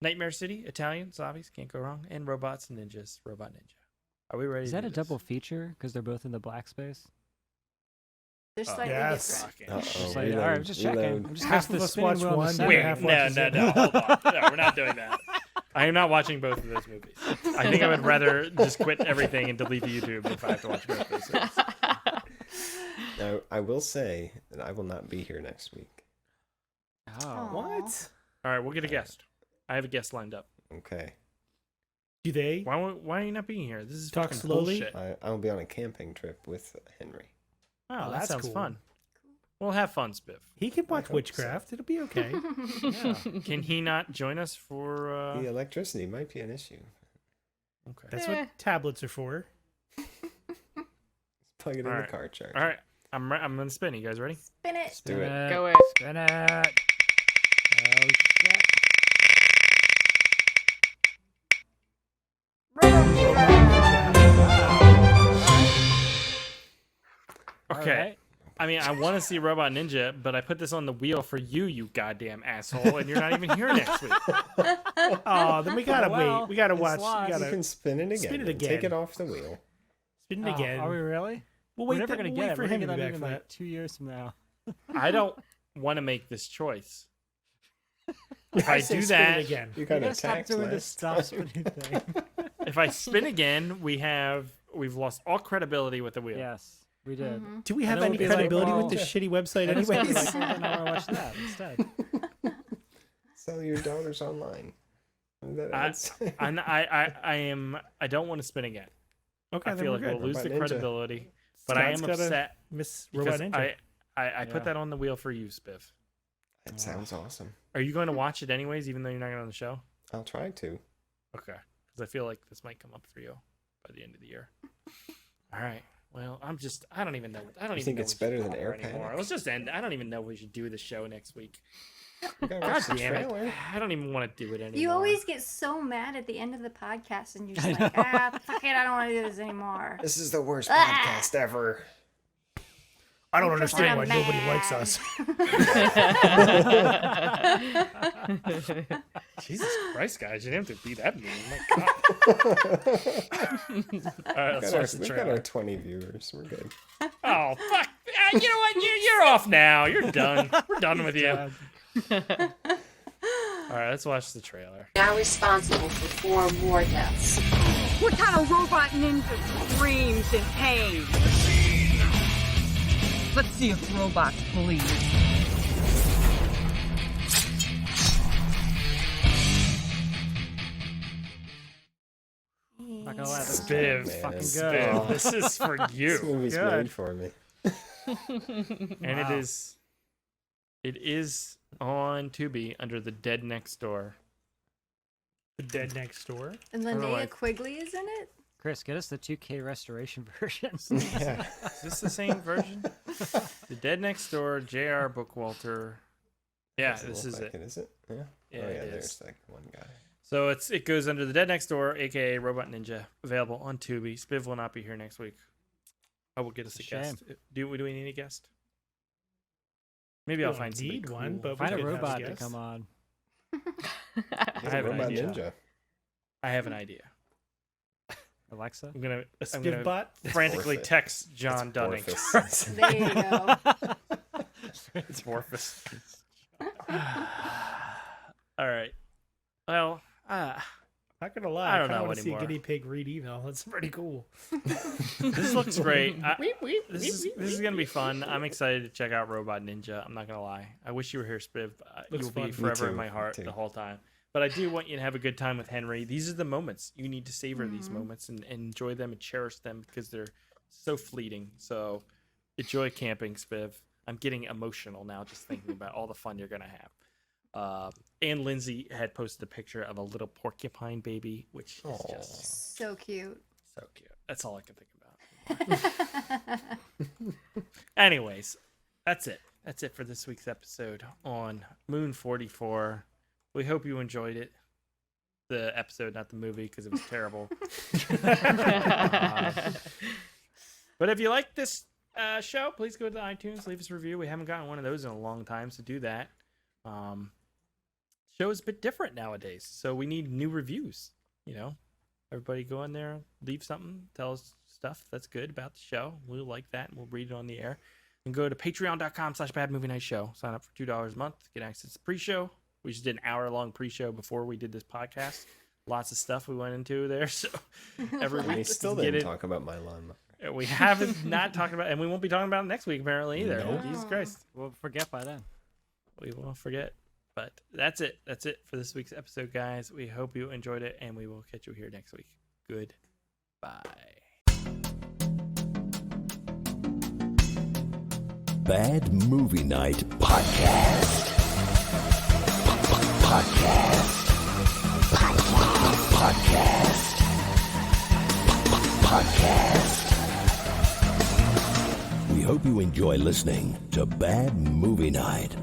Nightmare City, Italian, zombies, can't go wrong. And Robots and Ninjas, Robot Ninja. Are we ready? Is to that do a this? double feature? Because they're both in the black space? They're slightly yes. different. Just like, all right, I'm just checking. I'm just Half pressing of the us spinning watch wheel on the one, center. Wait, half no, watches hold on. No, we're not doing that. I am not watching both of those movies. I think I would rather just quit everything and delete the YouTube if I have to watch both of those movies. Now, I will say that I will not be here next week. Oh. What? All right, we'll get a guest. I have a guest lined up. Okay. Do they Why are you not being here? This is talk fucking slowly? bullshit. I'll be on a camping trip with Henry. Oh, that that's sounds cool. fun. We'll have fun, Spiff. He can watch hope so. Witchcraft. It'll be okay. Yeah. Can he not join us for? The electricity might be an issue. Okay. That's what tablets are for. Plug it in All the right. car charger. All right. I'm gonna spin. You guys ready? Spin it. Let's do it. Go it. Spin it. Oh, shit. Okay. All right. I mean, I want to see Robot Ninja, but I put this on the wheel for you, you goddamn asshole, and you're not even here next week. Oh, then we gotta Well, wait. We gotta it's watch. lost. We You gotta can spin it again. Spin it and Take again. it off the wheel. spin it Oh, again. Are we really? We'll We're wait. never th- gonna we'll get wait it. for We're him gonna to be get back that for in that. like 2 years from now. I don't want to make this choice. If I I say do spin it that, again. You You got gotta a stop tax doing this list. stop spinning thing. if I spin again, we've lost all credibility with the wheel. Yes, we did. Do we And have then any we'll be like, credibility well, with this shitty website, And it's gonna be anyways? like, well, then I wanna watch that instead. Sell your daughters online. That I, adds- I don't want to spin again. Okay, I then feel we're like we'll good. lose the Robot Ninja. credibility, but I am Scott's gotta upset Miss because Robot Ninja. I put that on the wheel for you, Spiff. That sounds awesome. Are you going to watch it anyways, even though you're not on the show? I'll try to. Okay, because I feel like this might come up for you by the end of the year. All right. Well, I don't even know. I don't You even think know it's we should better than bother Air anymore. Panic? Let's just end. I don't even know if we should do the show next week. We gotta God watch the damn trailer. it! I don't even want to do it anymore. You always get so mad at the end of the podcast, and you're just like, fuck it, I don't want to do this anymore. This is the worst Ah! podcast ever. I don't Because understand I'm why nobody likes us. Jesus Christ, guys! You didn't have to be that mean. My God. All right, let's watch the We got trailer. our 20 viewers. We're good. Oh fuck! You know what? You're off now. You're done. We're done with you. All right, let's watch the trailer. Now responsible for 4 more deaths. What kind of robot ninja screams in pain? Let's see if robots bleed. Not gonna lie, this Spiv, trailer's man. fucking Spiv, good. Oh. this is for This you, movie's Good. made for me. and Wow. it is on Tubi under The Dead Next Door. The Dead Next Door. And don't know Linnea why. Quigley is in it? Chris, get us the 2K restoration version. Yeah. Is this the same version? The Dead Next Door, J.R. Bookwalter. Yeah, Doesn't this look is like it. Is it? Yeah. Yeah, Oh yeah, it there's is. like one guy. So it goes under the Dead Next Door, aka Robot Ninja, available on Tubi. Spiv will not be here next week. I will get us a Shame. guest. Do we need a guest? Maybe I'll find somebody need one, cool. but Find a we could have robot to guest. come on. I have an Robot idea. Ninja. I have an idea. Alexa? I'm gonna Skivbot? frantically Orphan. text John It's Dunning. Orpheus. There you go. It's Morphus. All right. Well, Not gonna lie, I don't kinda know wanna see anymore. a guinea pig read email. That's pretty cool. this looks great. This is gonna be fun. I'm excited to check out Robot Ninja. I'm not gonna lie. I wish you were here, Spiv. Looks You'll be fun. forever Me in too, my heart me too. the whole time. But I do want you to have a good time with Henry. These are the moments you need to savor these moments and enjoy them and cherish them because they're so fleeting. So enjoy camping, Spiv. I'm getting emotional now just thinking about all the fun you're gonna have. And Lindsay had posted a picture of a little porcupine baby, which is just So cute. so cute. That's all I can think about. Anyways, that's it. That's it for this week's episode on Moon 44. We hope you enjoyed it. The episode, not the movie, because it was terrible. But if you like this show, please go to iTunes, leave us a review. We haven't gotten one of those in a long time, so do that. Show is a bit different nowadays, so we need new reviews. You know, everybody go in there, leave something, tell us stuff that's good about the show. We'll like that, and we'll read it on the air. And go to patreon.com/badmovienightshow. Sign up for $2 a month. Get access to the pre-show. We just did an hour-long pre-show before we did this podcast. Lots of stuff we went into there. So every We week, still get didn't it. talk about my lawnmower. We haven't not talked about, and we won't be talking about it next week apparently either. Nope. Jesus Christ, We'll forget by then. we won't forget. But that's it. That's it for this week's episode, guys. We hope you enjoyed it, and we will catch you here next week. Goodbye. Bad Movie Night Podcast. Podcast. We hope you enjoy listening to Bad Movie Night.